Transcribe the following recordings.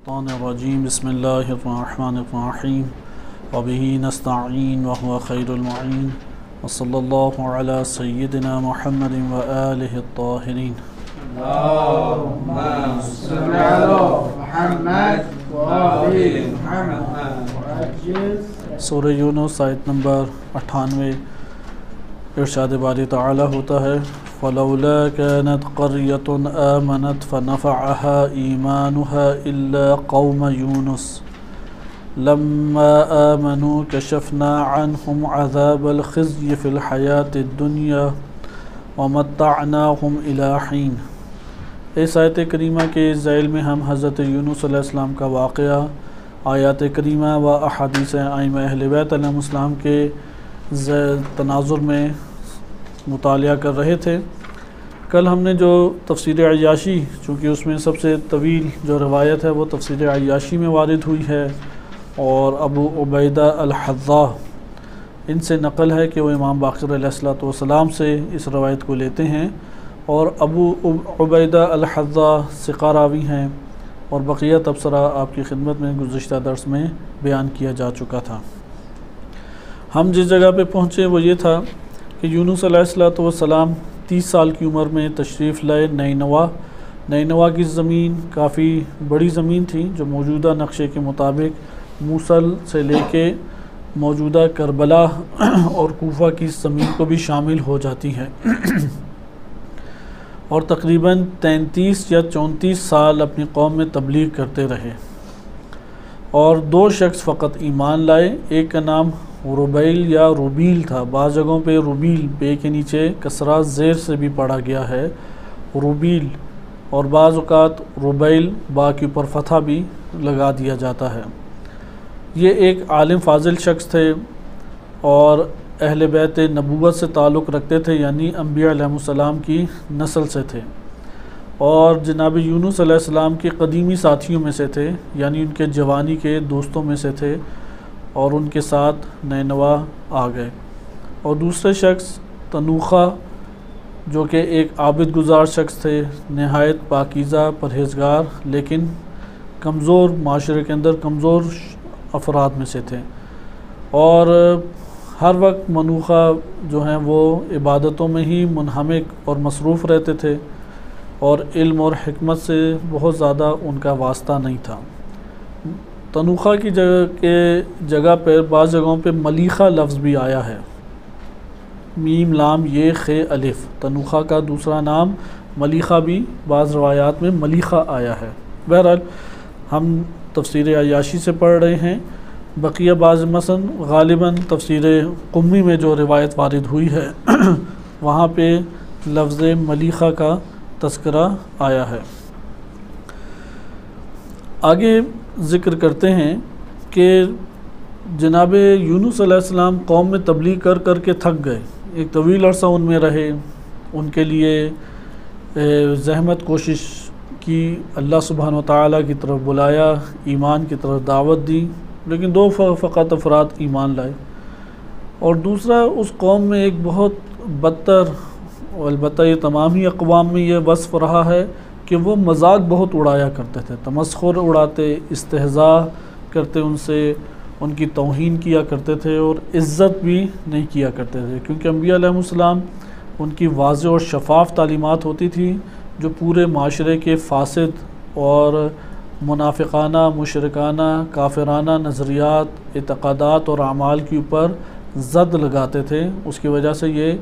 الشیطان الرجیم بسم اللہ الرحمن الرحیم وبہ نستعین وهو خیر المعین وصلی اللہ علی سیدنا محمد وآلہ الطاہرین اللهم صل على محمد وآل محمد. سورہ یونس آیت نمبر 98. ارشاد باری تعالی ہوتا ہے فلولا كانت قرية آمنت فنفعها إيمانها إلا قوم يونس لما آمنوا كشفنا عنهم عذاب الخزي في الحياة الدنيا ومتعناهم إلى حين. اس آیت کریمہ کے ذیل میں ہم حضرت یونس علیہ السلام کا واقعہ، آیات کریمہ و احادیث ائمہ اہل بیت علیہم السلام کے تناظر میں مطالعہ کر رہے تھے. کل ہم نے جو تفسیر عیاشی، چونکہ اس میں سب سے طویل جو روایت ہے وہ تفسیر عیاشی میں وارد ہوئی ہے، اور ابو عبیدہ الحذاء ان سے نقل ہے کہ وہ امام باقر علیہ السلام سے اس روایت کو لیتے ہیں، اور ابو عبیدہ الحذاء ثقہ راوی ہیں، اور بقیہ تبصرہ آپ کی خدمت میں گزشتہ درس میں بیان کیا جا چکا تھا. ہم جس جگہ پہ پہنچے وہ یہ تھا کہ یونس علیہ السلام 30 سال کی عمر میں تشریف لائے نینوا کی زمین کافی بڑی زمین تھی، جو موجودہ نقشے کے مطابق موصل سے لے کے موجودہ کربلا اور کوفہ کی زمین کو بھی شامل ہو جاتی ہے، اور تقریباً 33 یا 34 سال اپنی قوم میں تبلیغ کرتے رہے، اور 2 شخص فقط ایمان لائے. ایک کا نام ربیل یا روبیل تھا، بعض جگہوں پہ روبیل بے کے نیچے کسرہ زیر سے بھی پڑھا گیا ہے روبیل، اور بعض اوقات ربیل با کے اوپر فتحہ بھی لگا دیا جاتا ہے. یہ ایک عالم فاضل شخص تھے اور اہل بیت نبوت سے تعلق رکھتے تھے، یعنی انبیاء علیہ السلام کی نسل سے تھے، اور جناب یونس علیہ السلام کے قدیمی ساتھیوں میں سے تھے، یعنی ان کے جوانی کے دوستوں میں سے تھے، اور ان کے ساتھ نینوا آ گئے. اور دوسرے شخص تنوخہ، جو کہ ایک عابد گزار شخص تھے، نہایت پاکیزہ پرہیزگار، لیکن کمزور، معاشرے کے اندر کمزور افراد میں سے تھے، اور ہر وقت منوخہ جو ہیں وہ عبادتوں میں ہی منہمک اور مصروف رہتے تھے، اور علم اور حکمت سے بہت زیادہ ان کا واسطہ نہیں تھا. تنوخہ کی جگہ پر بعض جگہوں پہ ملیخہ لفظ بھی آیا ہے، میم لام یہ خ الف. تنوخہ کا دوسرا نام ملیخہ بھی بعض روایات میں ملیخہ آیا ہے. بہرحال ہم تفسیر عیاشی سے پڑھ رہے ہیں. بقیہ بعض مثلا غالباً تفسیر قمی میں جو روایت وارد ہوئی ہے وہاں پہ لفظ ملیخہ کا تذکرہ آیا ہے. آگے ذکر کرتے ہیں کہ جناب یونس علیہ السلام قوم میں تبلیغ کر کر کے تھک گئے، ایک طویل عرصہ ان میں رہے، ان کے لیے زحمت کوشش کی، اللہ سبحانہ وتعالی کی طرف بلایا، ایمان کی طرف دعوت دی، لیکن 2 فقط افراد ایمان لائے. اور دوسرا اس قوم میں ایک بہت بدتر، البتہ یہ تمام ہی اقوام میں یہ وصف رہا ہے کہ وہ مذاق بہت اڑایا کرتے تھے، تمسخر اڑاتے، استہزاء کرتے، ان سے ان کی توہین کیا کرتے تھے، اور عزت بھی نہیں کیا کرتے تھے، کیونکہ انبیاء علیہ السلام ان کی واضح اور شفاف تعلیمات ہوتی تھی جو پورے معاشرے کے فاسد اور منافقانہ، مشرکانہ، کافرانہ نظریات، اعتقادات اور اعمال کے اوپر زد لگاتے تھے. اس کی وجہ سے یہ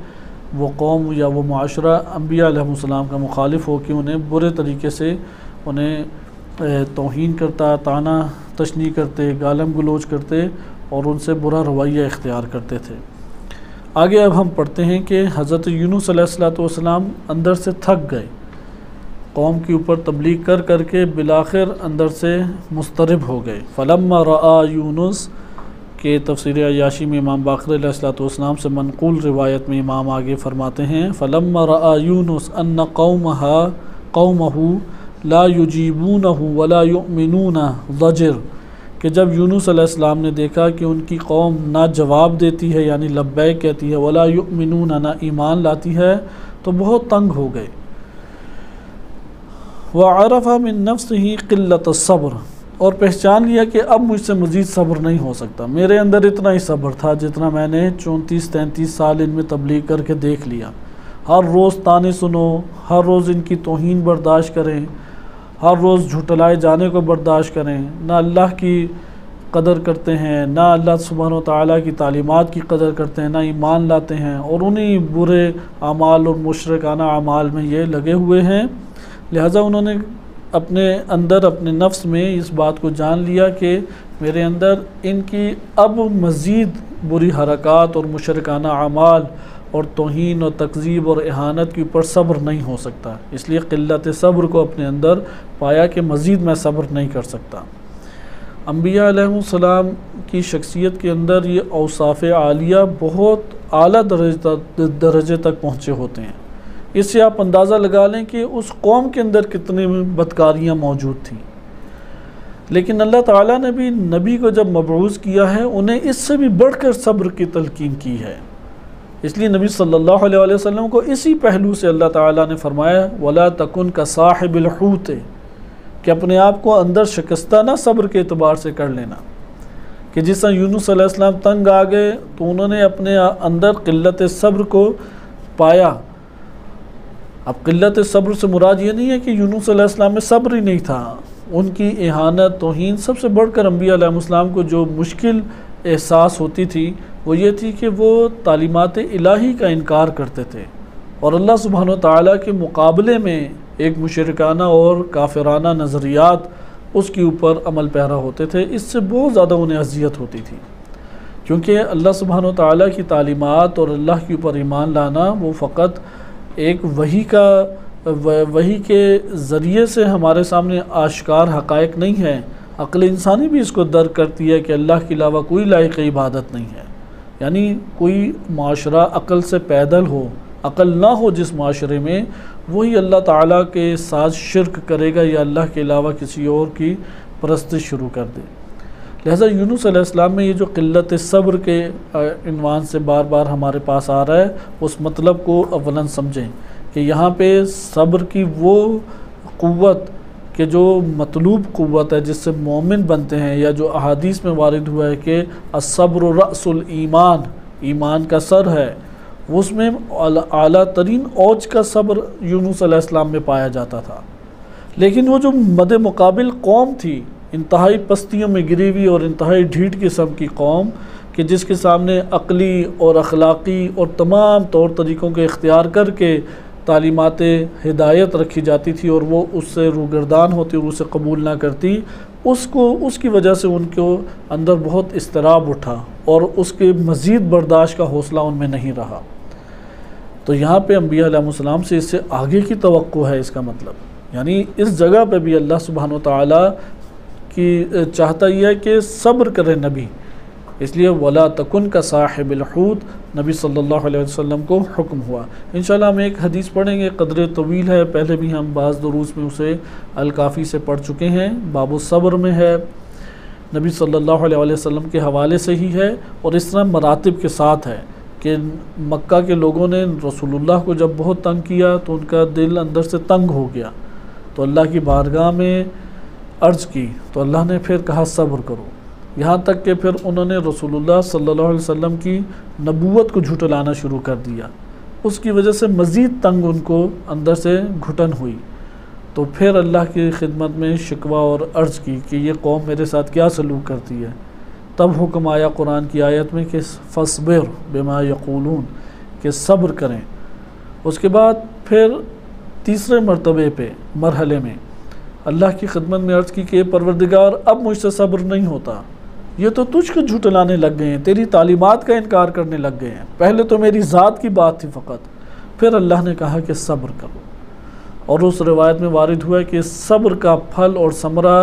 وہ قوم یا وہ معاشرہ انبیاء علیہ السلام کا مخالف ہو کے انہیں برے طریقے سے انہیں توہین کرتا، طعنہ تشنیع کرتے، گالم گلوچ کرتے، اور ان سے برا رویہ اختیار کرتے تھے. آگے اب ہم پڑھتے ہیں کہ حضرت یونس علیہ السلام اندر سے تھک گئے، قوم کے اوپر تبلیغ کر کر کے بالآخر اندر سے مضطرب ہو گئے. فلما رأى یونس کہ تفسیر عیاشی میں امام باقر علیہ السلام سے منقول روایت میں امام آگے فرماتے ہیں فلما رأى یونس ان قومه لا يجيبونه ولا يؤمنون ضجر، کہ جب یونس علیہ السلام نے دیکھا کہ ان کی قوم نہ جواب دیتی ہے، یعنی لبیک کہتی ہے، ولا يؤمنون، نہ ایمان لاتی ہے، تو بہت تنگ ہو گئے. وعرف من نفسه قلة الصبر، اور پہچان لیا کہ اب مجھ سے مزید صبر نہیں ہو سکتا، میرے اندر اتنا ہی صبر تھا جتنا میں نے 34-33 سال ان میں تبلیغ کر کے دیکھ لیا۔ ہر روز طعنے سنو، ہر روز ان کی توہین برداشت کریں، ہر روز جھٹلائے جانے کو برداشت کریں، نہ اللہ کی قدر کرتے ہیں، نہ اللہ سبحانہ و تعالیٰ کی تعلیمات کی قدر کرتے ہیں، نہ ایمان لاتے ہیں، اور انہی برے اعمال اور مشرکانہ اعمال میں یہ لگے ہوئے ہیں۔ لہٰذا انہوں نے اپنے اندر، اپنے نفس میں اس بات کو جان لیا کہ میرے اندر ان کی اب مزید بری حرکات اور مشرکانہ اعمال اور توہین اور تکذیب اور اہانت کے اوپر صبر نہیں ہو سکتا، اس لیے قلت صبر کو اپنے اندر پایا کہ مزید میں صبر نہیں کر سکتا۔ انبیاء علیہ السلام کی شخصیت کے اندر یہ اوصاف عالیہ بہت اعلیٰ درجے تک پہنچے ہوتے ہیں۔ اس سے آپ اندازہ لگا لیں کہ اس قوم کے اندر کتنی بدکاریاں موجود تھیں، لیکن اللہ تعالیٰ نے بھی نبی کو جب مبعوث کیا ہے انہیں اس سے بھی بڑھ کر صبر کی تلقین کی ہے۔ اس لیے نبی صلی اللہ علیہ وسلم کو اسی پہلو سے اللہ تعالیٰ نے فرمایا وَلَا تَكُنْ كَصَاحِبِ الْحُوتِ، کہ اپنے آپ کو اندر شکستہ نہ صبر کے اعتبار سے کر لینا، کہ جس طرح یونس علیہ السلام تنگ آ گئے تو انہوں نے اپنے اندر قلت صبر کو پایا۔ اب قلت صبر سے مراد یہ نہیں ہے کہ یونس علیہ السلام میں صبر ہی نہیں تھا، ان کی اہانت توہین سب سے بڑھ کر انبیاء علیہ السلام کو جو مشکل احساس ہوتی تھی وہ یہ تھی کہ وہ تعلیمات الہی کا انکار کرتے تھے، اور اللہ سبحانہ وتعالیٰ کے مقابلے میں ایک مشرکانہ اور کافرانہ نظریات اس کے اوپر عمل پیرا ہوتے تھے۔ اس سے بہت زیادہ انہیں اذیت ہوتی تھی، کیونکہ اللہ سبحانہ وتعالیٰ کی تعلیمات اور اللہ کے اوپر ایمان لانا وہ فقط ایک وحی کے ذریعے سے ہمارے سامنے آشکار حقائق نہیں ہے، عقل انسانی بھی اس کو درک کرتی ہے کہ اللہ کے علاوہ کوئی لائق عبادت نہیں ہے۔ یعنی کوئی معاشرہ عقل سے پیدل ہو، عقل نہ ہو جس معاشرے میں، وہی اللہ تعالیٰ کے ساتھ شرک کرے گا یا اللہ کے علاوہ کسی اور کی پرستش شروع کر دے۔ لہذا یونس علیہ السلام میں یہ جو قلت صبر کے عنوان سے بار بار ہمارے پاس آ رہا ہے، اس مطلب کو اولاً سمجھیں کہ یہاں پہ صبر کی وہ قوت کہ جو مطلوب قوت ہے جس سے مومن بنتے ہیں، یا جو احادیث میں وارد ہوا ہے کہ الصبر رأس الایمان، ایمان کا سر ہے، اس میں اعلیٰ ترین اوج کا صبر یونس علیہ السلام میں پایا جاتا تھا۔ لیکن وہ جو مد مقابل قوم تھی، انتہائی پستیوں میں گری ہوئی اور انتہائی ڈھیٹ قسم کی قوم، کہ جس کے سامنے عقلی اور اخلاقی اور تمام طور طریقوں کے اختیار کر کے تعلیمات ہدایت رکھی جاتی تھی اور وہ اس سے روگردان ہوتی اور اسے قبول نہ کرتی، اس کی وجہ سے ان کو اندر بہت اضطراب اٹھا اور اس کے مزید برداشت کا حوصلہ ان میں نہیں رہا۔ تو یہاں پہ انبیاء علیہ السلام سے اس سے آگے کی توقع ہے، اس کا مطلب یعنی اس جگہ پہ بھی اللہ سبحانہ وتعالیٰ کی چاہتا یہ ہے کہ صبر کرے نبی، اس لیے وَلَا تَكُنْ كَصَاحِبِ الْحُوتِ نبی صلی اللہ علیہ وسلم کو حکم ہوا۔ انشاءاللہ ہم ایک حدیث پڑھیں گے، قدر طویل ہے، پہلے بھی ہم بعض دروس میں اسے الکافی سے پڑھ چکے ہیں، باب الصبر میں ہے، نبی صلی اللہ علیہ وسلم کے حوالے سے ہی ہے، اور اس طرح مراتب کے ساتھ ہے کہ مکہ کے لوگوں نے رسول اللہ کو جب بہت تنگ کیا تو ان کا دل اندر سے تنگ ہو گیا، تو اللہ کی بارگاہ میں عرض کی تو اللہ نے پھر کہا صبر کرو، یہاں تک کہ پھر انہوں نے رسول اللہ صلی اللہ علیہ وسلم کی نبوت کو جھٹلانا شروع کر دیا، اس کی وجہ سے مزید تنگ ان کو اندر سے گھٹن ہوئی، تو پھر اللہ کی خدمت میں شکوہ اور عرض کی کہ یہ قوم میرے ساتھ کیا سلوک کرتی ہے۔ تب حکم آیا قرآن کی آیت میں کہ فَاصْبِرْ بِمَا يَقُولُونَ، کہ صبر کریں۔ اس کے بعد پھر تیسرے مرحلے میں اللہ کی خدمت میں عرض کی کہ پروردگار اب مجھ سے صبر نہیں ہوتا، یہ تو تجھ کو جھٹلانے لگ گئے ہیں، تیری تعلیمات کا انکار کرنے لگ گئے ہیں، پہلے تو میری ذات کی بات تھی فقط، پھر اللہ نے کہا کہ صبر کرو۔ اور اس روایت میں وارد ہوا ہے کہ صبر کا پھل اور ثمرہ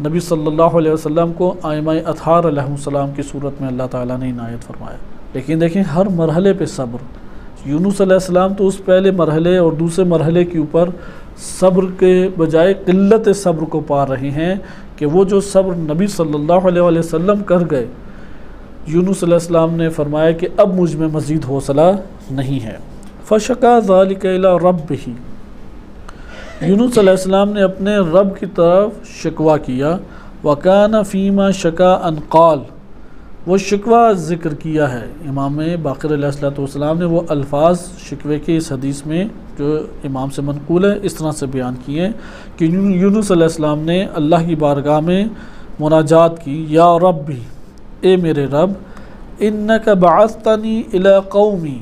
نبی صلی اللہ علیہ وسلم کو ائمہ اطہار علیہ السلام کی صورت میں اللہ تعالیٰ نے عنایت فرمایا۔ لیکن دیکھیں ہر مرحلے پہ صبر، یونس علیہ السلام تو اس پہلے مرحلے اور دوسرے مرحلے کے اوپر صبر کے بجائے قلت صبر کو پا رہے ہیں، کہ وہ جو صبر نبی صلی اللہ علیہ وسلم کر گئے، یونس علیہ السلام نے فرمایا کہ اب مجھ میں مزید حوصلہ نہیں ہے۔ فَشَكَا ذَلِكَ إِلَىٰ رَبِّهِ، یونس علیہ السلام نے اپنے رب کی طرف شکوہ کیا، وَكَانَ فِيمَا شَكَا أَنْ قَالَ، وہ شکوہ ذکر کیا ہے۔ امام باقر علیہ السلام نے وہ الفاظ شکوے کے اس حدیث میں جو امام سے منقول ہے اس طرح سے بیان کیے ہیں کہ یونس علیہ السلام نے اللہ کی بارگاہ میں مناجات کی، یا ربی، اے میرے رب، اِنَّكَ بَعَثْتَنِي إِلَىٰ قَوْمِي،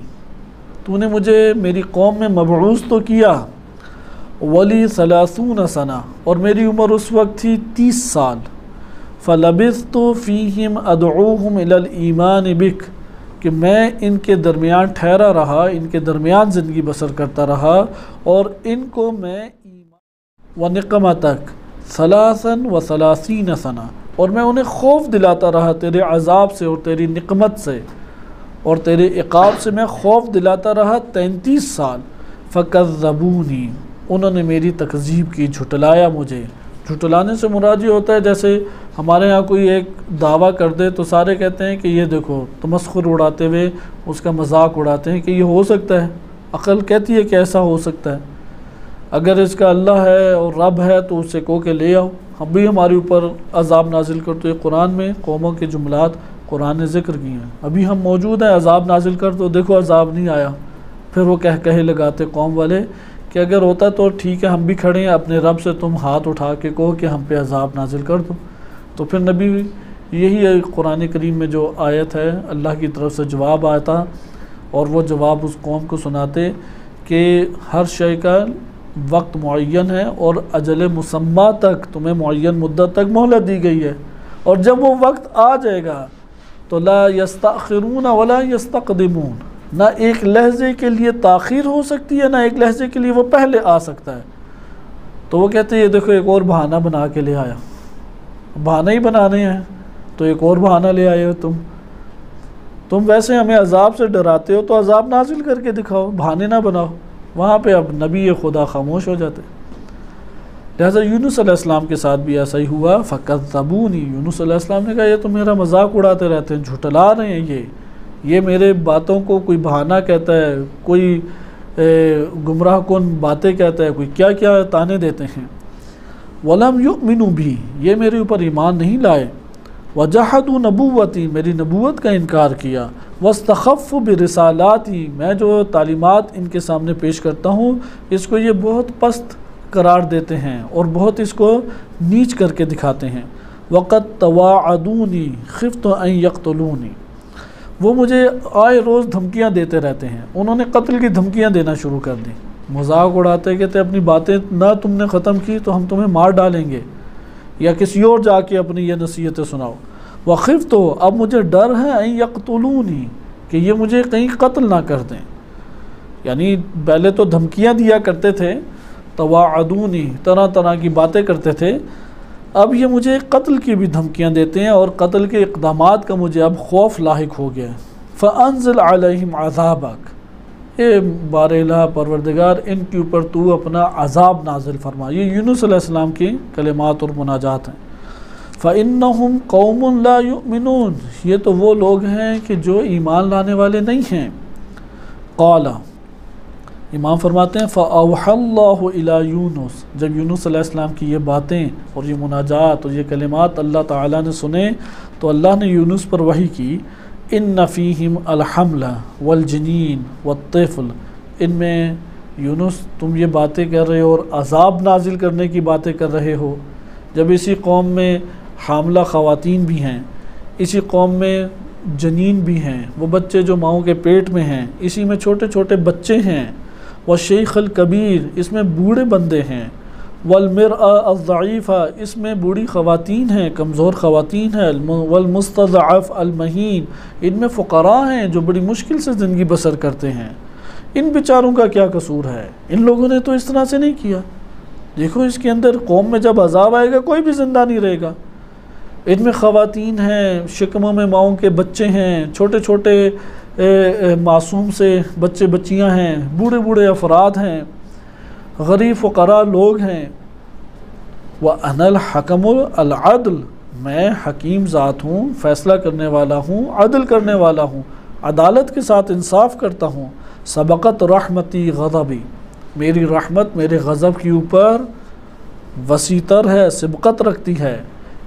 تو نے مجھے میری قوم میں مبعوث تو کیا، ولی 30 سنہ، اور میری عمر اس وقت تھی 30 سال، فَلَبِثْتُ فِيهِمْ أَدْعُوهُمْ إِلَى الْإِيمَانِ بِكَ، کہ میں ان کے درمیان ٹھہرا رہا، ان کے درمیان زندگی بسر کرتا رہا، اور ان کو میں ایمان وَنِقْمَتَكَ 33 سنہ، اور میں انہیں خوف دلاتا رہا تیرے عذاب سے اور تیری نقمت سے اور تیرے عقاب سے میں خوف دلاتا رہا 33 سال، فَكَذَّبُونِي، انہوں نے میری تکذیب کی، جھٹلایا مجھے۔ جھٹلانے سے مراد یہ ہوتا ہے جیسے ہمارے ہاں کوئی ایک دعویٰ کر دے تو سارے کہتے ہیں کہ یہ دیکھو، تمسخر اڑاتے ہوئے اس کا مذاق اڑاتے ہیں کہ یہ ہو سکتا ہے، عقل کہتی ہے کہ ایسا ہو سکتا ہے، اگر اس کا اللہ ہے اور رب ہے تو اس سے کہو کہ لے آؤ، ہم بھی ہمارے اوپر عذاب نازل کر۔ تو یہ قرآن میں قوموں کے جملات قرآن نے ذکر کیے ہیں، ابھی ہم موجود ہیں، عذاب نازل کر تو دیکھو عذاب نہیں آیا، پھر وہ کہے لگاتے قوم والے کہ اگر ہوتا تو ٹھیک ہے، ہم بھی کھڑے ہیں، اپنے رب سے تم ہاتھ اٹھا کے کہو کہ ہم پہ عذاب نازل کر دو۔ تو پھر نبی یہی ہے قرآن کریم میں جو آیت ہے اللہ کی طرف سے جواب آیا تھا، اور وہ جواب اس قوم کو سناتے کہ ہر شے کا وقت معین ہے اور اجل مسمى تک تمہیں معین مدت تک مہلت دی گئی ہے، اور جب وہ وقت آ جائے گا تو لا یستأخرون ولا یستقدمون، نہ ایک لحظے کے لیے تاخیر ہو سکتی ہے، نہ ایک لحظے کے لیے وہ پہلے آ سکتا ہے۔ تو وہ کہتے ہیں یہ دیکھو ایک اور بہانہ بنا کے لے آیا، بہانہ ہی بنانے ہیں تو ایک اور بہانہ لے آئے ہو تم ویسے ہمیں عذاب سے ڈراتے ہو تو عذاب نازل کر کے دکھاؤ، بہانے نہ بناؤ۔ وہاں پہ اب نبی خدا خاموش ہو جاتے۔ لہٰذا یونس علیہ السلام کے ساتھ بھی ایسا ہی ہوا، فَكَذَّبُونِي، یونس علیہ السلام نے کہا یہ تو میرا مذاق اڑاتے رہتے ہیں، جھٹلا رہے ہیں، یہ میرے باتوں کو کوئی بہانہ کہتا ہے، کوئی گمراہ کن باتیں کہتا ہے، کوئی کیا کیا تانے دیتے ہیں۔ وَلَمْ يُؤْمِنُوا بِي، یہ میرے اوپر ایمان نہیں لائے۔ وَجَحَدُوا نَبُوَّتِي، میری نبوت کا انکار کیا۔ وَاسْتَخَفُّوا بِرِسَالَاتِي، میں جو تعلیمات ان کے سامنے پیش کرتا ہوں اس کو یہ بہت پست قرار دیتے ہیں اور بہت اس کو نیچ کر کے دکھاتے ہیں۔ وَقَدْ تَوَاعَدُونِي خِفْتُ أَن يَقْتُلُونِي، وہ مجھے آئے روز دھمکیاں دیتے رہتے ہیں، انہوں نے قتل کی دھمکیاں دینا شروع کر دی، مذاق اڑاتے کہتے اپنی باتیں نہ تم نے ختم کی تو ہم تمہیں مار ڈالیں گے، یا کسی اور جا کے اپنی یہ نصیحتیں سناؤ۔ وخفت، اب مجھے ڈر ہے ان یقتلونی، کہ یہ مجھے کہیں قتل نہ کر دیں۔ یعنی پہلے تو دھمکیاں دیا کرتے تھے، تواعدونی، طرح طرح کی باتیں کرتے تھے، اب یہ مجھے قتل کی بھی دھمکیاں دیتے ہیں اور قتل کے اقدامات کا مجھے اب خوف لاحق ہو گیا۔ فانزل علیہم عذابک، اے بار الہ پروردگار ان کے اوپر تو اپنا عذاب نازل فرما۔ یہ یونس علیہ السلام کی کلمات اور مناجات ہیں۔ فإنہم قوم لا یؤمنون، یہ تو وہ لوگ ہیں کہ جو ایمان لانے والے نہیں ہیں۔ قال، امام فرماتے ہیں فَأَوْحَى اللَّهُ إِلَى یونس، جب یونس علیہ السلام کی یہ باتیں اور یہ مناجات اور یہ کلمات اللہ تعالیٰ نے سنے تو اللہ نے یونس پر وحی کی، إِنَّ فِيهِمْ الْحَمْلَ وَالْجِنِينَ وَالطِّفْلَ، ان میں یونس تم یہ باتیں کر رہے ہو اور عذاب نازل کرنے کی باتیں کر رہے ہو، جب اسی قوم میں حاملہ خواتین بھی ہیں، اسی قوم میں جنین بھی ہیں، وہ بچے جو ماؤں کے پیٹ میں ہیں، اسی میں چھوٹے چھوٹے بچے ہیں، والشیخ الکبیر، اس میں بوڑھے بندے ہیں، والمرأة الضعیفہ، اس میں بوڑھی خواتین ہیں، کمزور خواتین ہیں، والمستضعف المہین، ان میں فقراء ہیں جو بڑی مشکل سے زندگی بسر کرتے ہیں، ان بیچاروں کا کیا قصور ہے؟ ان لوگوں نے تو اس طرح سے نہیں کیا۔ دیکھو اس کے اندر قوم میں جب عذاب آئے گا کوئی بھی زندہ نہیں رہے گا، ان میں خواتین ہیں، شکموں میں ماؤں کے بچے ہیں، چھوٹے چھوٹے معصوم سے بچے بچیاں ہیں، بوڑھے بوڑھے افراد ہیں، غریب فقراء لوگ ہیں۔ وَأَنَا الْحَكَمُ الْعَدْلُ، میں حکیم ذات ہوں، فیصلہ کرنے والا ہوں، عدل کرنے والا ہوں، عدالت کے ساتھ انصاف کرتا ہوں۔ سبقت رحمتی غضبی، میری رحمت میرے غضب کے اوپر وسیع تر ہے، سبقت رکھتی ہے،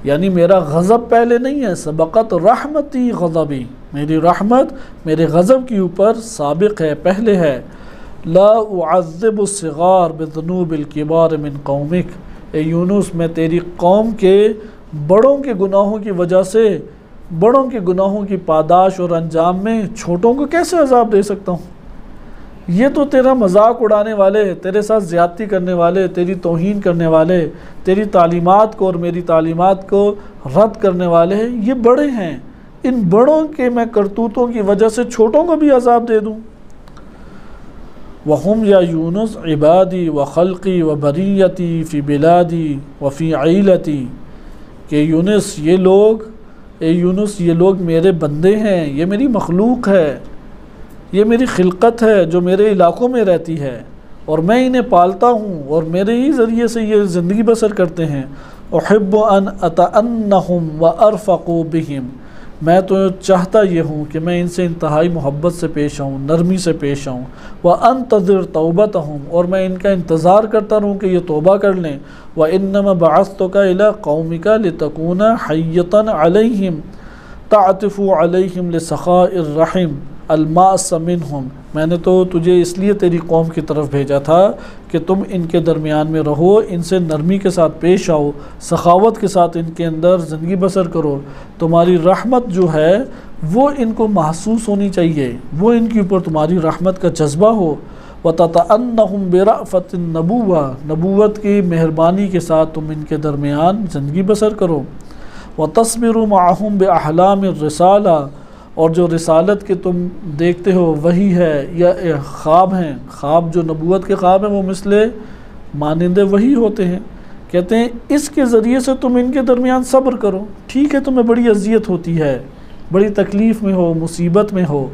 یعنی میرا غضب پہلے نہیں ہے، سبقت رحمتی غضبی، میری رحمت میرے غضب کے اوپر سابق ہے، پہلے ہے۔ لا اعذب الصغار بذنوب الکبار من قومک، اے یونس میں تیری قوم کے بڑوں کے گناہوں کی وجہ سے، بڑوں کے گناہوں کی پاداش اور انجام میں چھوٹوں کو کیسے عذاب دے سکتا ہوں؟ یہ تو تیرا مذاق اڑانے والے، تیرے ساتھ زیادتی کرنے والے، تیری توہین کرنے والے، تیری تعلیمات کو اور میری تعلیمات کو رد کرنے والے ہیں، یہ بڑے ہیں، ان بڑوں کے میں کرتوتوں کی وجہ سے چھوٹوں کو بھی عذاب دے دوں۔ وَهُمْ یا یونس عبادی وخلقی وبریتی فی بلادی وفی عیلتی، کہ یونس یہ لوگ، اے یونس یہ لوگ میرے بندے ہیں، یہ میری مخلوق ہے، یہ میری خلقت ہے جو میرے علاقوں میں رہتی ہے، اور میں انہیں پالتا ہوں اور میرے ہی ذریعے سے یہ زندگی بسر کرتے ہیں۔ احب ان اتعنہم وارفق بہم، میں تو چاہتا یہ ہوں کہ میں ان سے انتہائی محبت سے پیش آؤں، نرمی سے پیش آؤں۔ وانتظر توبتہم، اور میں ان کا انتظار کرتا رہوں کہ یہ توبہ کر لیں۔ وانما بعثتک الی قومک لتکون حیۃ علیہم تعطف علیہم لسخاء الرحم الماس منہم، میں نے تو تجھے اس لیے تیری قوم کی طرف بھیجا تھا کہ تم ان کے درمیان میں رہو، ان سے نرمی کے ساتھ پیش آؤ، سخاوت کے ساتھ ان کے اندر زندگی بسر کرو، تمہاری رحمت جو ہے وہ ان کو محسوس ہونی چاہیے، وہ ان کے اوپر تمہاری رحمت کا جذبہ ہو۔ وَتَتَأَنَّهُمْ بِرَأْفَةِ النَّبُوَّةِ، نبوت کی مہربانی کے ساتھ تم ان کے درمیان زندگی بسر کرو۔ وَتَصْبِرُ مَعَهُمْ بِأَحْلَامِ الرِّسَالَةِ، اور جو رسالت کے تم دیکھتے ہو وہی ہے یا خواب ہیں، خواب جو نبوت کے خواب ہیں وہ مثل مانند وہی ہوتے ہیں، کہتے ہیں اس کے ذریعے سے تم ان کے درمیان صبر کرو۔ ٹھیک ہے تمہیں بڑی اذیت ہوتی ہے، بڑی تکلیف میں ہو، مصیبت میں ہو،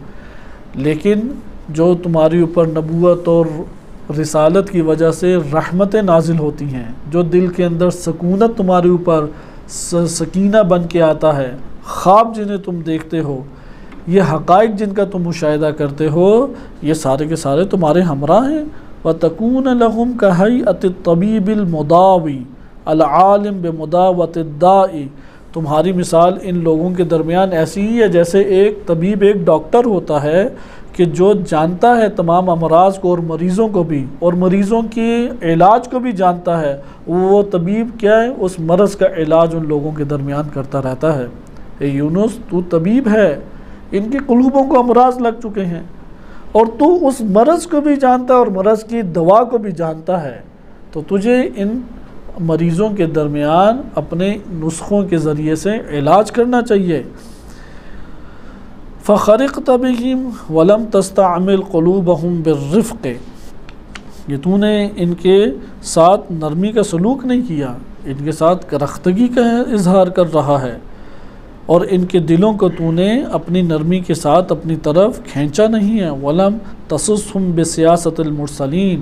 لیکن جو تمہاری اوپر نبوت اور رسالت کی وجہ سے رحمتیں نازل ہوتی ہیں، جو دل کے اندر سکونت تمہارے اوپر سکینہ بن کے آتا ہے، خواب جنہیں تم دیکھتے ہو، یہ حقائق جن کا تم مشاہدہ کرتے ہو، یہ سارے کے سارے تمہارے ہمراہ ہیں۔ وَتَكُونَ لَهُمْ كَهَيْئَةِ الطَّبِيبِ الْمُدَاوِي الْعَالِمِ بِمُدَاوَةِ الدَّاءِ، تمہاری مثال ان لوگوں کے درمیان ایسی ہی ہے جیسے ایک طبیب، ایک ڈاکٹر ہوتا ہے کہ جو جانتا ہے تمام امراض کو اور مریضوں کو بھی، اور مریضوں کے علاج کو بھی جانتا ہے، وہ طبیب کیا ہے؟ اس مرض کا علاج ان لوگوں کے درمیان کرتا رہتا ہے۔ اے یونس تو طبیب ہے، ان کے قلوبوں کو امراض لگ چکے ہیں، اور تو اس مرض کو بھی جانتا ہے اور مرض کی دوا کو بھی جانتا ہے، تو تجھے ان مریضوں کے درمیان اپنے نسخوں کے ذریعے سے علاج کرنا چاہیے۔ فَخَرِقْتَ بِهِمْ وَلَمْ تَسْتَعْمِلْ قُلُوبَهُمْ بِالرِّفْقِ، کہ تو نے ان کے ساتھ نرمی کا سلوک نہیں کیا، ان کے ساتھ کرختگی کا اظہار کر رہا ہے، اور ان کے دلوں کو تو نے اپنی نرمی کے ساتھ اپنی طرف کھینچا نہیں ہے۔ وَلَمْ تَسُسْهُمْ بِسِيَاسَةِ الْمُرْسَلِينَ،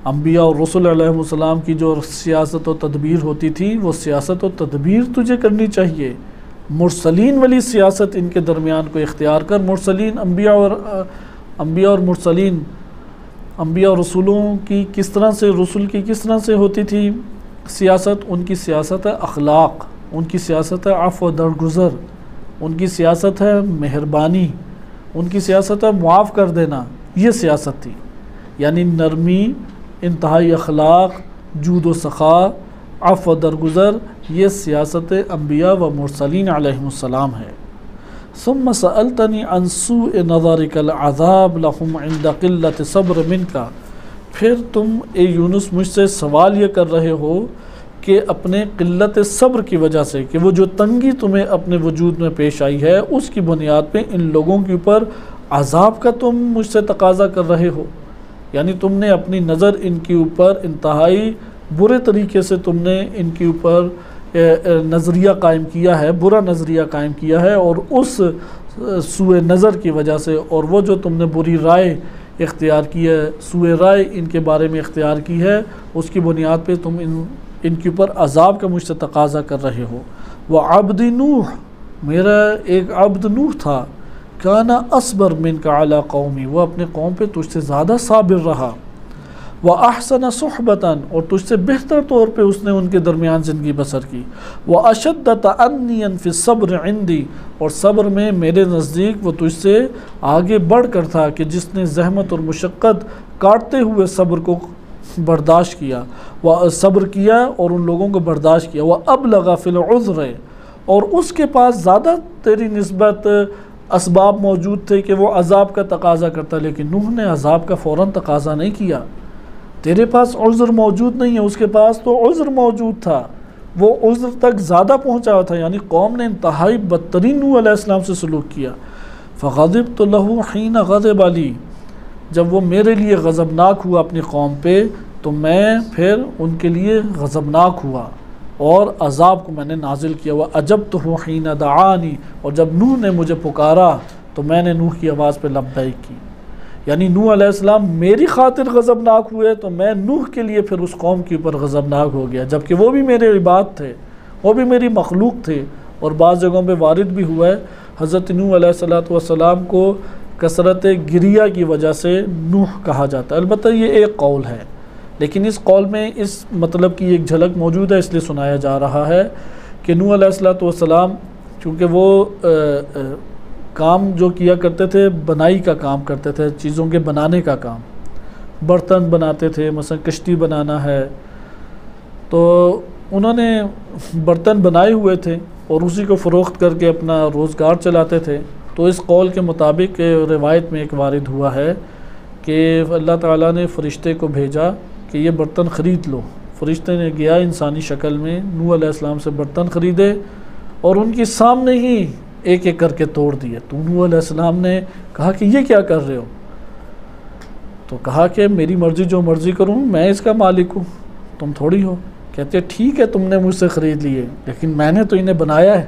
انبیاء اور رسول علیہ السلام کی جو سیاست و تدبیر ہوتی تھی، وہ سیاست و تدبیر تجھے کرنی چاہیے۔ مرسلین والی سیاست ان کے درمیان کو اختیار کر۔ مرسلین انبیاء اور مرسلین، انبیاء اور رسولوں کی کس طرح سے، رسول کی کس طرح سے ہوتی تھی سیاست؟ ان کی سیاست ہے اخلاق، ان کی سیاست ہے عفو و درگزر، ان کی سیاست ہے مہربانی، ان کی سیاست ہے معاف کر دینا، یہ سیاست تھی، یعنی نرمی، انتہائی اخلاق، جود و سخا، عفو و درگزر، یہ سیاست انبیاء و مرسلین علیہم السلام ہے۔ ثم سألتنی عن سوء نظرک العذاب لهم عند قلت صبر منک، پھر تم اے یونس مجھ سے سوال یہ کر رہے ہو کہ اپنے قلت صبر کی وجہ سے، کہ وہ جو تنگی تمہیں اپنے وجود میں پیش آئی ہے، اس کی بنیاد پہ ان لوگوں کے اوپر عذاب کا تم مجھ سے تقاضا کر رہے ہو، یعنی تم نے اپنی نظر ان کے اوپر انتہائی برے طریقے سے تم نے ان کے اوپر نظریہ قائم کیا ہے، برا نظریہ قائم کیا ہے، اور اس سوء نظر کی وجہ سے، اور وہ جو تم نے بری رائے اختیار کی ہے، سوء رائے ان کے بارے میں اختیار کی ہے، اس کی بنیاد پہ تم ان کے اوپر عذاب کا مجھ سے تقاضا کر رہے ہو۔ وعبد نوح، میرا ایک عبد نوح تھا، کانا اصبر منک علی قومی، وہ اپنے قوم پہ تجھ سے زیادہ صابر رہا۔ وَأَحْسَنَ صُحْبَةً اور تجھ سے بہتر طور پہ اس نے ان کے درمیان زندگی بسر کی، وَأَشَدَّ تَأَنِّيًا فِي الصَّبْرِ عِنْدِي اور صبر میں میرے نزدیک وہ تجھ سے آگے بڑھ کر تھا کہ جس نے زحمت اور مشقت کاٹتے ہوئے صبر کو برداشت کیا، وہ صبر کیا اور ان لوگوں کو برداشت کیا، وَأَبْلَغَ فِي الْعُذْرِ اور اس کے پاس زیادہ تیری نسبت اسباب موجود تھے کہ وہ عذاب کا تقاضا کرتا، لیکن نوح نے عذاب کا فوراً تقاضا نہیں کیا۔ تیرے پاس عذر موجود نہیں ہے، اس کے پاس تو عذر موجود تھا، وہ عذر تک زیادہ پہنچا ہوا تھا، یعنی قوم نے انتہائی بدترین نوح علیہ السلام سے سلوک کیا۔ فغضبت له حين غضب علی جب وہ میرے لیے غضبناک ہوا اپنی قوم پہ تو میں پھر ان کے لیے غضبناک ہوا اور عذاب کو میں نے نازل کیا۔ وَأَجَبْتُهُ حِينَ دَعَانِي اور جب نوح نے مجھے پکارا تو میں نے نوح کی آواز پہ لبیک کی، یعنی نوح علیہ السلام میری خاطر غضبناک ہوئے تو میں نوح کے لیے پھر اس قوم کے اوپر غضبناک ہو گیا، جبکہ وہ بھی میرے عباد تھے، وہ بھی میری مخلوق تھے۔ اور بعض جگہوں پہ وارد بھی ہوا ہے حضرت نوح علیہ السلام کو کثرت گریہ کی وجہ سے نوح کہا جاتا ہے۔ البتہ یہ ایک قول ہے، لیکن اس قول میں اس مطلب کی ایک جھلک موجود ہے، اس لیے سنایا جا رہا ہے کہ نوح علیہ السلام چونکہ وہ کام جو کیا کرتے تھے بنائی کا کام کرتے تھے، چیزوں کے بنانے کا کام، برتن بناتے تھے، مثلا کشتی بنانا ہے تو انہوں نے برتن بنائے ہوئے تھے اور اسی کو فروخت کر کے اپنا روزگار چلاتے تھے۔ تو اس قول کے مطابق روایت میں ایک وارد ہوا ہے کہ اللہ تعالیٰ نے فرشتے کو بھیجا کہ یہ برتن خرید لو۔ فرشتے نے گیا انسانی شکل میں نوح علیہ السلام سے برتن خریدے اور ان کے سامنے ہی ایک ایک کر کے توڑ دیے۔ تو نوح علیہ السلام نے کہا کہ یہ کیا کر رہے ہو؟ تو کہا کہ میری مرضی جو مرضی کروں، میں اس کا مالک ہوں، تم تھوڑی ہو۔ کہتے ہیں ٹھیک ہے تم نے مجھ سے خرید لیے لیکن میں نے تو انہیں بنایا ہے۔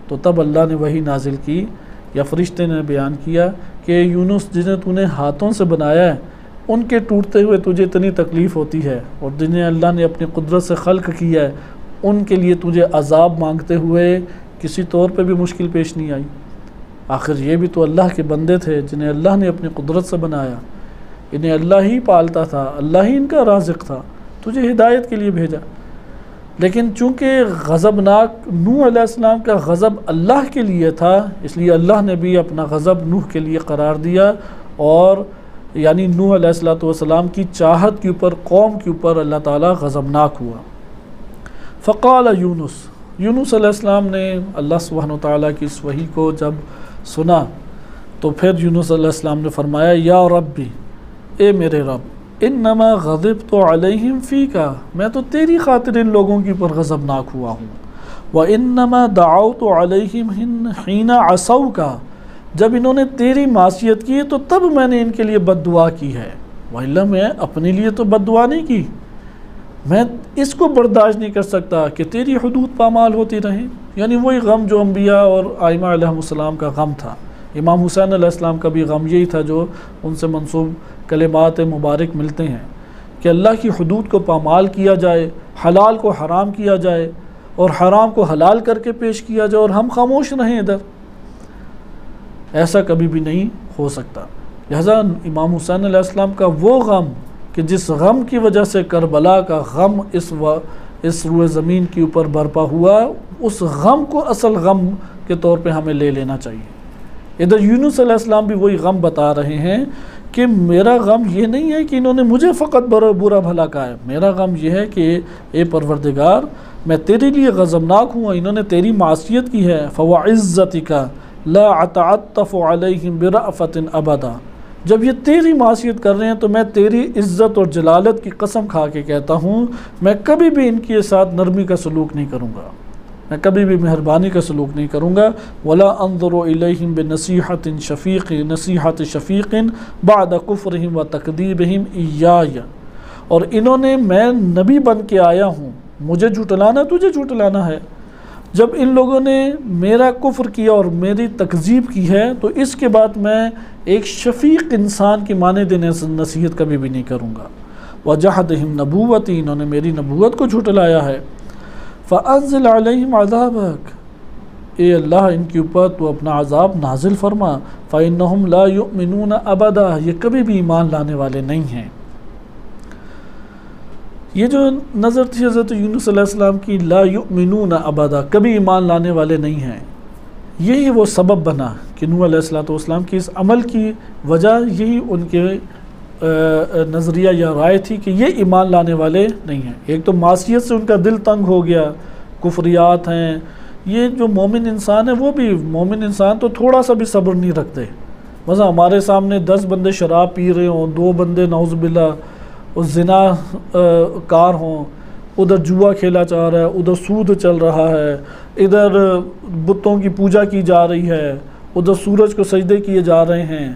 تو تب اللہ نے وحی نازل کی یا فرشتے نے بیان کیا کہ یونس جنہیں تو نے ہاتھوں سے بنایا ہے ان کے ٹوٹتے ہوئے تجھے اتنی تکلیف ہوتی ہے، اور جنہیں اللہ نے اپنی قدرت سے خلق کیا ہے ان کے لیے تجھے عذاب مانگتے ہوئے کسی طور پہ بھی مشکل پیش نہیں آئی۔ آخر یہ بھی تو اللہ کے بندے تھے جنہیں اللہ نے اپنی قدرت سے بنایا، انہیں اللہ ہی پالتا تھا، اللہ ہی ان کا رازق تھا، تجھے ہدایت کے لیے بھیجا۔ لیکن چونکہ غضبناک نوح علیہ السلام کا غضب اللہ کے لیے تھا، اس لیے اللہ نے بھی اپنا غضب نوح کے لیے قرار دیا، اور یعنی نوح علیہ السلام کی چاہت کے اوپر، قوم کے اوپر اللہ تعالیٰ غضبناک ہوا۔ فقال یونس علیہ السلام نے اللہ سبحانہ وتعالیٰ کی اس وحی کو جب سنا تو پھر یونس علیہ السلام نے فرمایا یا ربی، اے میرے رب، انما غضبت علیہم فیک، میں تو تیری خاطر ان لوگوں کے اوپر غضبناک ہوا ہوں۔ وانما دعوت علیہم حین عصوک، جب انہوں نے تیری معصیت کی تو تب میں نے ان کے لیے بد دعا کی ہے، وإلا میں اپنے لیے تو بد دعا نہیں کی۔ میں اس کو برداشت نہیں کر سکتا کہ تیری حدود پامال ہوتی رہیں، یعنی وہی غم جو انبیاء اور ائمہ علیہ السلام کا غم تھا۔ امام حسین علیہ السلام کا بھی غم یہی تھا جو ان سے منسوب کلمات مبارک ملتے ہیں کہ اللہ کی حدود کو پامال کیا جائے، حلال کو حرام کیا جائے اور حرام کو حلال کر کے پیش کیا جائے اور ہم خاموش رہیں ادھر، ایسا کبھی بھی نہیں ہو سکتا۔ لہذا امام حسین علیہ السلام کا وہ غم کہ جس غم کی وجہ سے کربلا کا غم اس روئے زمین کے اوپر برپا ہوا، اس غم کو اصل غم کے طور پہ ہمیں لے لینا چاہیے۔ ادھر یونس علیہ السلام بھی وہی غم بتا رہے ہیں کہ میرا غم یہ نہیں ہے کہ انہوں نے مجھے فقط برا بھلا کہا ہے، میرا غم یہ ہے کہ اے پروردگار میں تیرے لیے غضبناک ہوں، انہوں نے تیری معصیت کی ہے۔ فوعزتک لا اتعطف علیہم برأفۃ ابدا، جب یہ تیری معصیت کر رہے ہیں تو میں تیری عزت اور جلالت کی قسم کھا کے کہتا ہوں میں کبھی بھی ان کے ساتھ نرمی کا سلوک نہیں کروں گا، میں کبھی بھی مہربانی کا سلوک نہیں کروں گا۔ ولا انظر الیہم بنصیحۃ شفیق بعد کفرہم وتکذیبہم ایای، اور انہوں نے، میں نبی بن کے آیا ہوں، مجھے جھٹلانا تجھے جھٹلانا ہے۔ جب ان لوگوں نے میرا کفر کیا اور میری تکذیب کی ہے تو اس کے بعد میں ایک شفیق انسان کی مانند نصیحت کبھی بھی نہیں کروں گا۔ وجحدہم نبوتی، انہوں نے میری نبوت کو جھٹلایا ہے۔ فانزل علیہم عذابک، اے اللہ ان کے اوپر تو اپنا عذاب نازل فرما۔ فانہم لا یؤمنون ابدا، یہ کبھی بھی ایمان لانے والے نہیں ہیں۔ یہ جو نظر تھی حضرت یونس علیہ السلام کی، لا یؤمنون ابدا، کبھی ایمان لانے والے نہیں ہیں، یہی وہ سبب بنا کہ نوح علیہ السلام کی اس عمل کی وجہ یہی ان کے نظریہ یا رائے تھی کہ یہ ایمان لانے والے نہیں ہیں۔ ایک تو معصیت سے ان کا دل تنگ ہو گیا، کفریات ہیں، یہ جو مومن انسان ہے وہ بھی، مومن انسان تو تھوڑا سا بھی صبر نہیں رکھتے۔ مثلا ہمارے سامنے 10 بندے شراب پی رہے ہوں، 2 بندے نعوذ باللہ زنا کار ہوں، ادھر جوا کھیلا جا رہا ہے، ادھر سود چل رہا ہے، ادھر بتوں کی پوجا کی جا رہی ہے، ادھر سورج کو سجدے کیے جا رہے ہیں،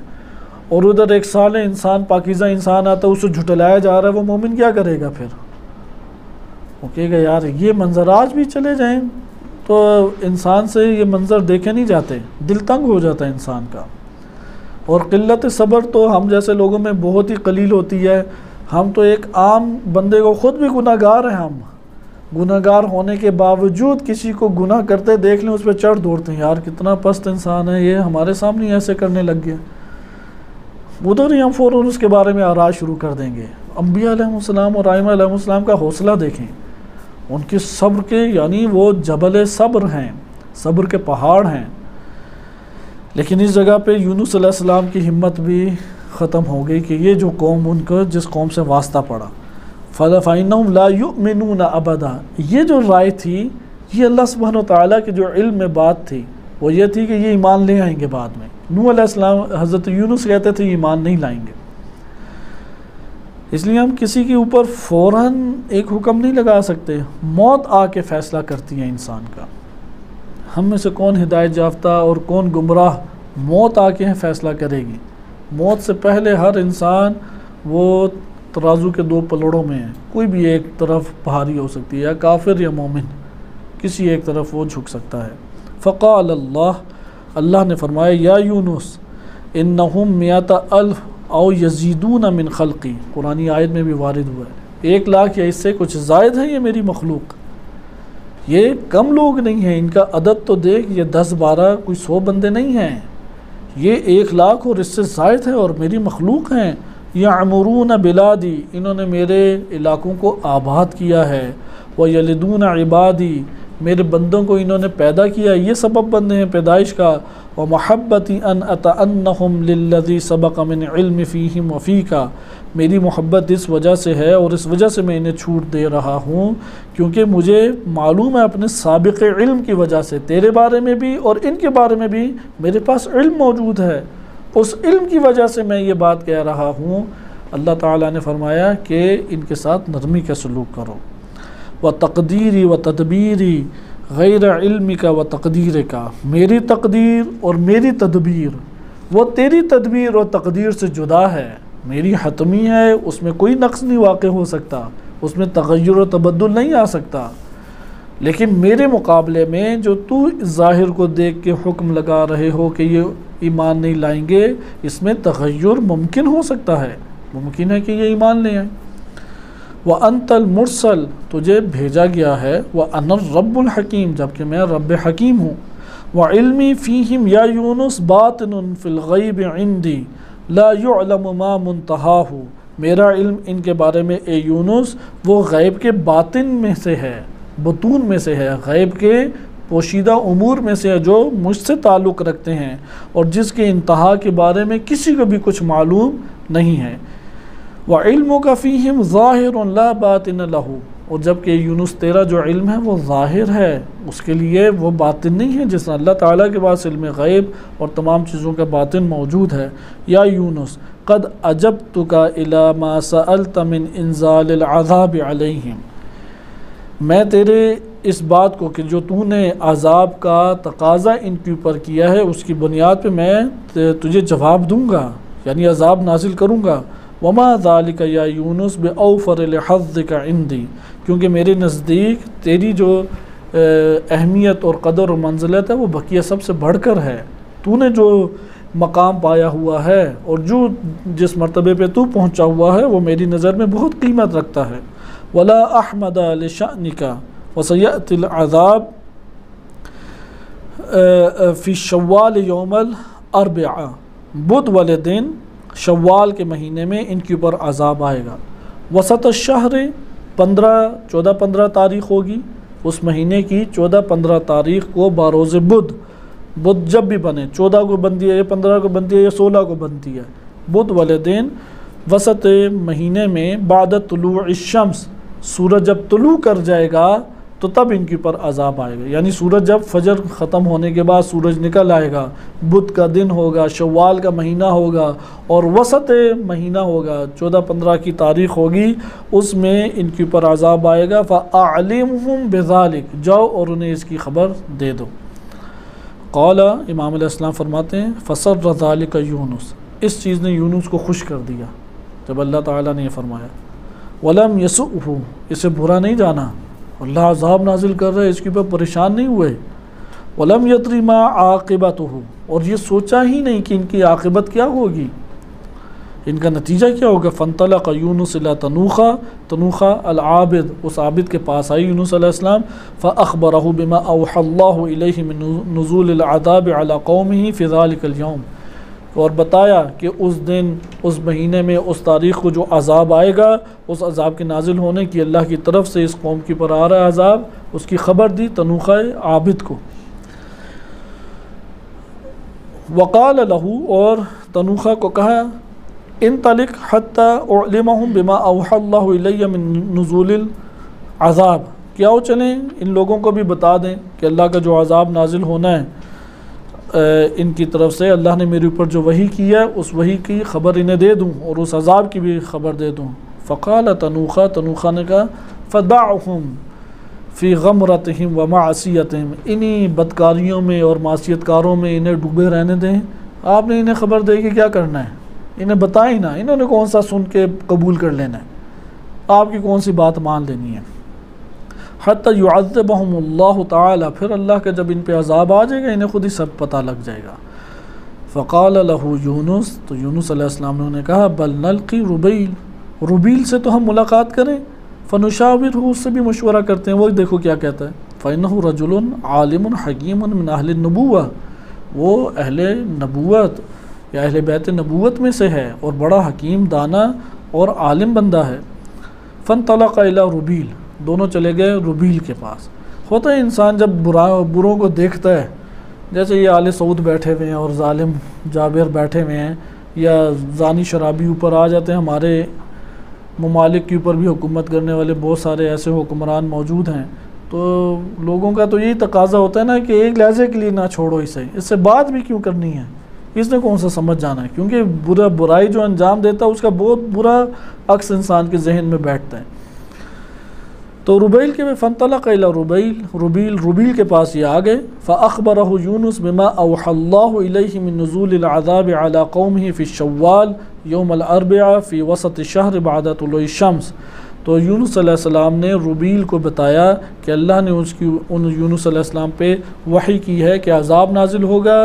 اور ادھر ایک صالح انسان، پاکیزہ انسان آتا ہے، اسے جھٹلایا جا رہا ہے، وہ مومن کیا کرے گا پھر؟ وہ کہے گا یار یہ منظر آج بھی چلے جائیں تو انسان سے یہ منظر دیکھے نہیں جاتے، دل تنگ ہو جاتا ہے انسان کا۔ اور قلت صبر تو ہم جیسے لوگوں میں بہت ہی قلیل ہوتی ہے۔ ہم تو ایک عام بندے کو، خود بھی گناہ گار ہیں، ہم گناہ گار ہونے کے باوجود کسی کو گناہ کرتے دیکھ لیں اس پہ چڑھ دوڑتے ہیں، یار کتنا پست انسان ہے یہ، ہمارے سامنے ایسے کرنے لگ گیا، ادھر ہی ہم فوراً اس کے بارے میں آراز شروع کر دیں گے۔ انبیاء علیہ السلام اور ائمہ علیہ السلام کا حوصلہ دیکھیں، ان کے صبر کے، یعنی وہ جبل صبر ہیں، صبر کے پہاڑ ہیں۔ لیکن اس جگہ پہ یونس علیہ السلام کی ہمت بھی ختم ہو گئی کہ یہ جو قوم، ان کو جس قوم سے واسطہ پڑا، فَإِنَّهُمْ لَا يُؤْمِنُونَ أَبَدًا، یہ جو رائے تھی، یہ اللہ سبحانہ وتعالیٰ کے جو علم میں بات تھی وہ یہ تھی کہ یہ ایمان لے آئیں گے بعد میں۔ نوح علیہ السلام، حضرت یونس کہتے تھے ایمان نہیں لائیں گے۔ اس لیے ہم کسی کے اوپر فوراً ایک حکم نہیں لگا سکتے، موت آ کے فیصلہ کرتی ہے انسان کا۔ ہم میں سے کون ہدایت یافتہ اور کون گمراہ، موت آ کے فیصلہ کرے گی۔ موت سے پہلے ہر انسان وہ ترازو کے 2 پلڑوں میں ہے، کوئی بھی ایک طرف بھاری ہو سکتی ہے، یا کافر یا مومن، کسی ایک طرف وہ جھک سکتا ہے۔ فقال اللہ نے فرمایا یا یونس انہم 100,000 او یزیدون من خلقی، قرآنی آیت میں بھی وارد ہوا ہے، 1 لاکھ یا اس سے کچھ زائد ہے یہ میری مخلوق، یہ کم لوگ نہیں ہیں، ان کا عدد تو دیکھ، یہ 10-12 کوئی 100 بندے نہیں ہیں، یہ 1 لاکھ اور اس سے زائد ہے اور میری مخلوق ہیں۔ یعمرون بلادی، انہوں نے میرے علاقوں کو آباد کیا ہے، ویلدون عبادی، میرے بندوں کو انہوں نے پیدا کیا، یہ سبب بندے ہیں پیدائش کا۔ ومحبتی ان اتعنہم للذی سبق من علم فیہم وفیکا، میری محبت اس وجہ سے ہے اور اس وجہ سے میں انہیں چھوٹ دے رہا ہوں کیونکہ مجھے معلوم ہے اپنے سابق علم کی وجہ سے، تیرے بارے میں بھی اور ان کے بارے میں بھی میرے پاس علم موجود ہے، اس علم کی وجہ سے میں یہ بات کہہ رہا ہوں۔ اللہ تعالیٰ نے فرمایا کہ ان کے ساتھ نرمی کا سلوک کرو۔ وَتَقْدِيرِ وَتَدْبِيرِ غیر علم کا و تقدیر کا، میری تقدیر اور میری تدبیر وہ تیری تدبیر اور تقدیر سے جدا ہے، میری حتمی ہے، اس میں کوئی نقص نہیں واقع ہو سکتا، اس میں تغیر و تبدل نہیں آ سکتا، لیکن میرے مقابلے میں جو تو ظاہر کو دیکھ کے حکم لگا رہے ہو کہ یہ ایمان نہیں لائیں گے، اس میں تغیر ممکن ہو سکتا ہے، ممکن ہے کہ یہ ایمان لے آئیں۔ وَأَنْتَ الْمُرْسَلُ، تجھے بھیجا گیا ہے، وَأَنَا الرَّبُّ الْحَكِيمُ، جبکہ میں رب حکیم ہوں۔ وَعِلْمِي فِيهِمْ يَا يُونُسُ بَاطِنٌ فِي الْغَيْبِ عِنْدِي لَا يُعْلَمُ مَا مُنْتَهَاهُ، میرا علم ان کے بارے میں اے یونس وہ غیب کے باطن میں سے ہے، بطون میں سے ہے، غیب کے پوشیدہ امور میں سے ہے جو مجھ سے تعلق رکھتے ہیں اور جس کے انتہا کے بارے میں کسی کو بھی کچھ معلوم نہیں ہے۔ وَعِلْمُكَ فِيهِمْ ظَاهِرٌ لَا بَاطِنَ لَهُ، اور جبکہ یونس تیرا جو علم ہے وہ ظاہر ہے، اس کے لیے وہ باطن نہیں ہے، جس طرح اللہ تعالیٰ کے پاس علم غیب اور تمام چیزوں کا باطن موجود ہے۔ یا یونس قد اجبتك الى ما سألت من انزال العذاب علیہم، میں تیرے اس بات کو کہ جو تو نے عذاب کا تقاضا ان کے اوپر کیا ہے اس کی بنیاد پہ میں تجھے جواب دوں گا، یعنی عذاب نازل کروں گا۔ وما ذالک یا یونس بأوفر لحظک عندی، کیونکہ میرے نزدیک تیری جو اہمیت اور قدر و منزلت ہے وہ بقیہ سب سے بڑھ کر ہے، تو نے جو مقام پایا ہوا ہے اور جو جس مرتبے پہ تو پہنچا ہوا ہے وہ میری نظر میں بہت قیمت رکھتا ہے۔ ولا احمد لشأنک وسیأتی العذاب فی شوال یوم الاربعاء، بدھ والے دن شوال کے مہینے میں ان کے اوپر عذاب آئے گا۔ وسط الشہر، 14-15 تاریخ ہوگی، اس مہینے کی 14-15 تاریخ کو باروز بدھ جب بھی بنے، 14 کو بنتی ہے یا 15 کو بنتی ہے یا 16 کو بنتی ہے، بدھ والے دن وسط مہینے میں بعد طلوع الشمس، سورج جب طلوع کر جائے گا تو تب ان کے اوپر عذاب آئے گا، یعنی سورج جب فجر ختم ہونے کے بعد سورج نکل آئے گا، بدھ کا دن ہوگا، شوال کا مہینہ ہوگا اور وسط مہینہ ہوگا، 14-15 کی تاریخ ہوگی، اس میں ان کے اوپر عذاب آئے گا۔ فَأَعْلِمْهُمْ بِذَلِكَ، جاؤ اور انہیں اس کی خبر دے دو۔ قال، امام علیہ السلام فرماتے ہیں فَسَرَّ ذَلِكَ یونس، اس چیز نے یونس کو خوش کر دیا جب اللہ تعالیٰ نے یہ فرمایا۔ وَلَمْ يَسُؤْهُ، اسے برا نہیں جانا، اللہ عذاب نازل کر رہا ہے، اس کے اوپر پریشان نہیں ہوئے۔ وَلَمْ يَدْرِ مَا عَاقِبَتُهُ، اور یہ سوچا ہی نہیں کہ ان کی عاقبت کیا ہوگی، ان کا نتیجہ کیا ہوگا۔ فَانْطَلَقَ يُونُسُ إِلَىٰ تَنُوخَ العابد، اس عابد کے پاس آئی یونس علیہ السلام، فَأَخْبَرَهُ بِمَا أَوْحَى اللَّهُ إِلَيْهِ مِن نُزُولِ الْعَذَابِ عَلَىٰ قَوْمِهِ فِي ذَلِكَ الْيَوْمِ، اور بتایا کہ اس دن، اس مہینے میں، اس تاریخ کو جو عذاب آئے گا، اس عذاب کے نازل ہونے کی اللہ کی طرف سے اس قوم کی پر آ رہا ہے عذاب، اس کی خبر دی تنوخہ عابد کو۔ وقال له، اور تنوخہ کو کہا انطلق حتی اعلمہم بما اوحى اللہ الی من نزول العذاب، کیا وہ چلیں ان لوگوں کو بھی بتا دیں کہ اللہ کا جو عذاب نازل ہونا ہے ان کی طرف سے، اللہ نے میرے اوپر جو وحی کی ہے اس وحی کی خبر انہیں دے دوں اور اس عذاب کی بھی خبر دے دوں۔ فقال تنوخہ نے کہا فدعهم فی غمرتہم ومعصیتہم، انہی بدکاریوں میں اور معصیت کاروں میں انہیں ڈوبے رہنے دیں، آپ نے انہیں خبر دے کہ کیا کرنا ہے، انہیں بتائیں نا، انہوں نے کون سا سن کے قبول کر لینا ہے، آپ کی کون سی بات مان لینی ہے۔ حتی یعذبہم اللہ تعالی، پھر اللہ کا جب ان پہ عذاب آ جائے گا انہیں خود ہی سب پتہ لگ جائے گا۔ فقال لہ یونس، تو یونس علیہ السلام نے کہا بل نلقی ربیل سے تو ہم ملاقات کریں، فنشاورہ، اس سے بھی مشورہ کرتے ہیں، وہ دیکھو کیا کہتا ہے۔ فإنہ رجل عالم حکیم من اہل النبوہ، وہ اہل نبوت یا اہل بیت نبوت میں سے ہے اور بڑا حکیم، دانا اور عالم بندہ ہے۔ فانطلق الی ربیل، دونوں چلے گئے ربیل کے پاس۔ ہوتا ہے انسان جب بروں کو دیکھتا ہے، جیسے یہ آل سعود بیٹھے ہوئے ہیں اور ظالم جابر بیٹھے ہوئے ہیں، یا زانی شرابی اوپر آ جاتے ہیں، ہمارے ممالک کے اوپر بھی حکومت کرنے والے بہت سارے ایسے حکمران موجود ہیں، تو لوگوں کا تو یہی تقاضا ہوتا ہے نا کہ ایک لہجے کے لیے نہ چھوڑو اسے، اس سے بات بھی کیوں کرنی ہے، اس نے کون سا سمجھ جانا ہے، کیونکہ برائی جو انجام دیتا ہے اس کا بہت برا عکس انسان کے ذہن میں بیٹھتا ہے۔ تو ربیل کے فانطلق الی ربیل کے پاس یہ آ گئے۔ فاخبرہ یونس بما اوحى اللہ الیہ من نزول العذاب علی قومہ فی الشوال یوم الاربعاء فی وسط الشہر بعد طلوع الشمس، تو یونس علیہ السلام نے ربیل کو بتایا کہ اللہ نے ان یونس علیہ السلام پہ وحی کی ہے کہ عذاب نازل ہوگا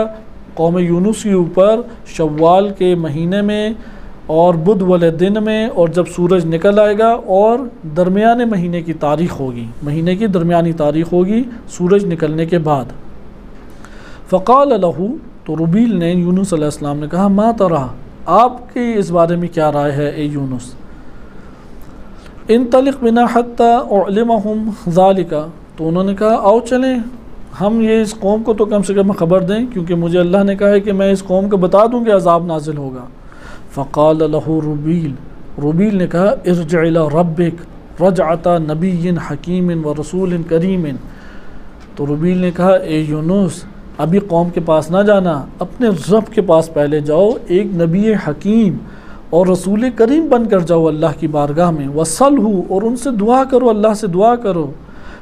قوم یونس کے اوپر شوال کے مہینے میں اور بدھ والے دن میں، اور جب سورج نکل آئے گا اور درمیانے مہینے کی تاریخ ہوگی، مہینے کی درمیانی تاریخ ہوگی سورج نکلنے کے بعد۔ فقال لہ، تو ربیل نے یونس علیہ السلام نے کہا ما ترى، آپ کی اس بارے میں کیا رائے ہے اے یونس؟ انطلق بنا حتی اعلمہم ذالک، تو انہوں نے کہا آؤ چلیں ہم یہ اس قوم کو تو کم سے کم خبر دیں، کیونکہ مجھے اللہ نے کہا ہے کہ میں اس قوم کو بتا دوں کہ عذاب نازل ہوگا۔ فقال لہ ربیل نے کہا ارجع الی ربک رجعت نبی حکیم و رسول کریم، تو ربیل نے کہا اے یونس ابھی قوم کے پاس نہ جانا، اپنے رب کے پاس پہلے جاؤ، ایک نبی حکیم اور رسول کریم بن کر جاؤ اللہ کی بارگاہ میں، وصلہ، اور ان سے دعا کرو، اللہ سے دعا کرو،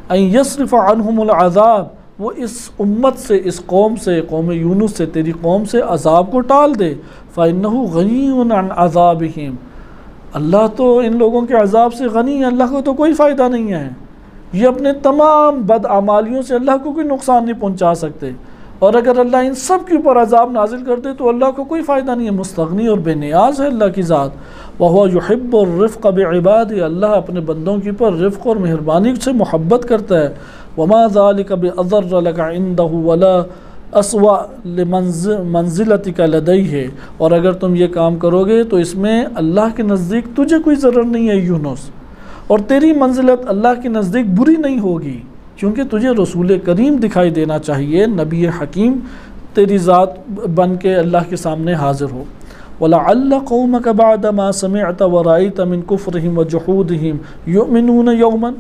ان یصرف عنہم العذاب، وہ اس امت سے، اس قوم سے، قوم یونس سے، تیری قوم سے عذاب کو ٹال دے، فإنہ غنی عن عذابہم، اللہ تو ان لوگوں کے عذاب سے غنی ہے، اللہ کو تو کوئی فائدہ نہیں ہے، یہ اپنے تمام بدعمالیوں سے اللہ کو کوئی نقصان نہیں پہنچا سکتے، اور اگر اللہ ان سب کے اوپر عذاب نازل کر دے تو اللہ کو کوئی فائدہ نہیں ہے، مستغنی اور بے نیاز ہے اللہ کی ذات۔ وَهُوَ يُحِبُّ الرِّفْقَ بِعِبَادِهِ، اللہ اپنے بندوں کے اوپر رفق اور مہربانی سے محبت کرتا ہے۔ وَمَا ذَلِكَ بِأَضَرَّ لَكَ عِنْدَهُ وَلَا أَسْوَأَ لِمَنزِلَتِكَ لَدَيْهِ، اور اگر تم یہ کام کرو گے تو اس میں اللہ کے نزدیک تجھے کوئی ضرر نہیں ہے یونس، اور تیری منزلت اللہ کے نزدیک بری نہیں ہوگی، کیونکہ تجھے رسول کریم دکھائی دینا چاہیے، نبی حکیم تیری ذات بن کے اللہ کے سامنے حاضر ہو۔ وَلَعَلَّ قَوْمَكَ بَعْدَ مَا سَمِعْتَ وَرَأَيْتَ مِن كُفْرِهِمْ وَجُحُودِهِمْ يُؤْمِنُونَ يَوْمًا،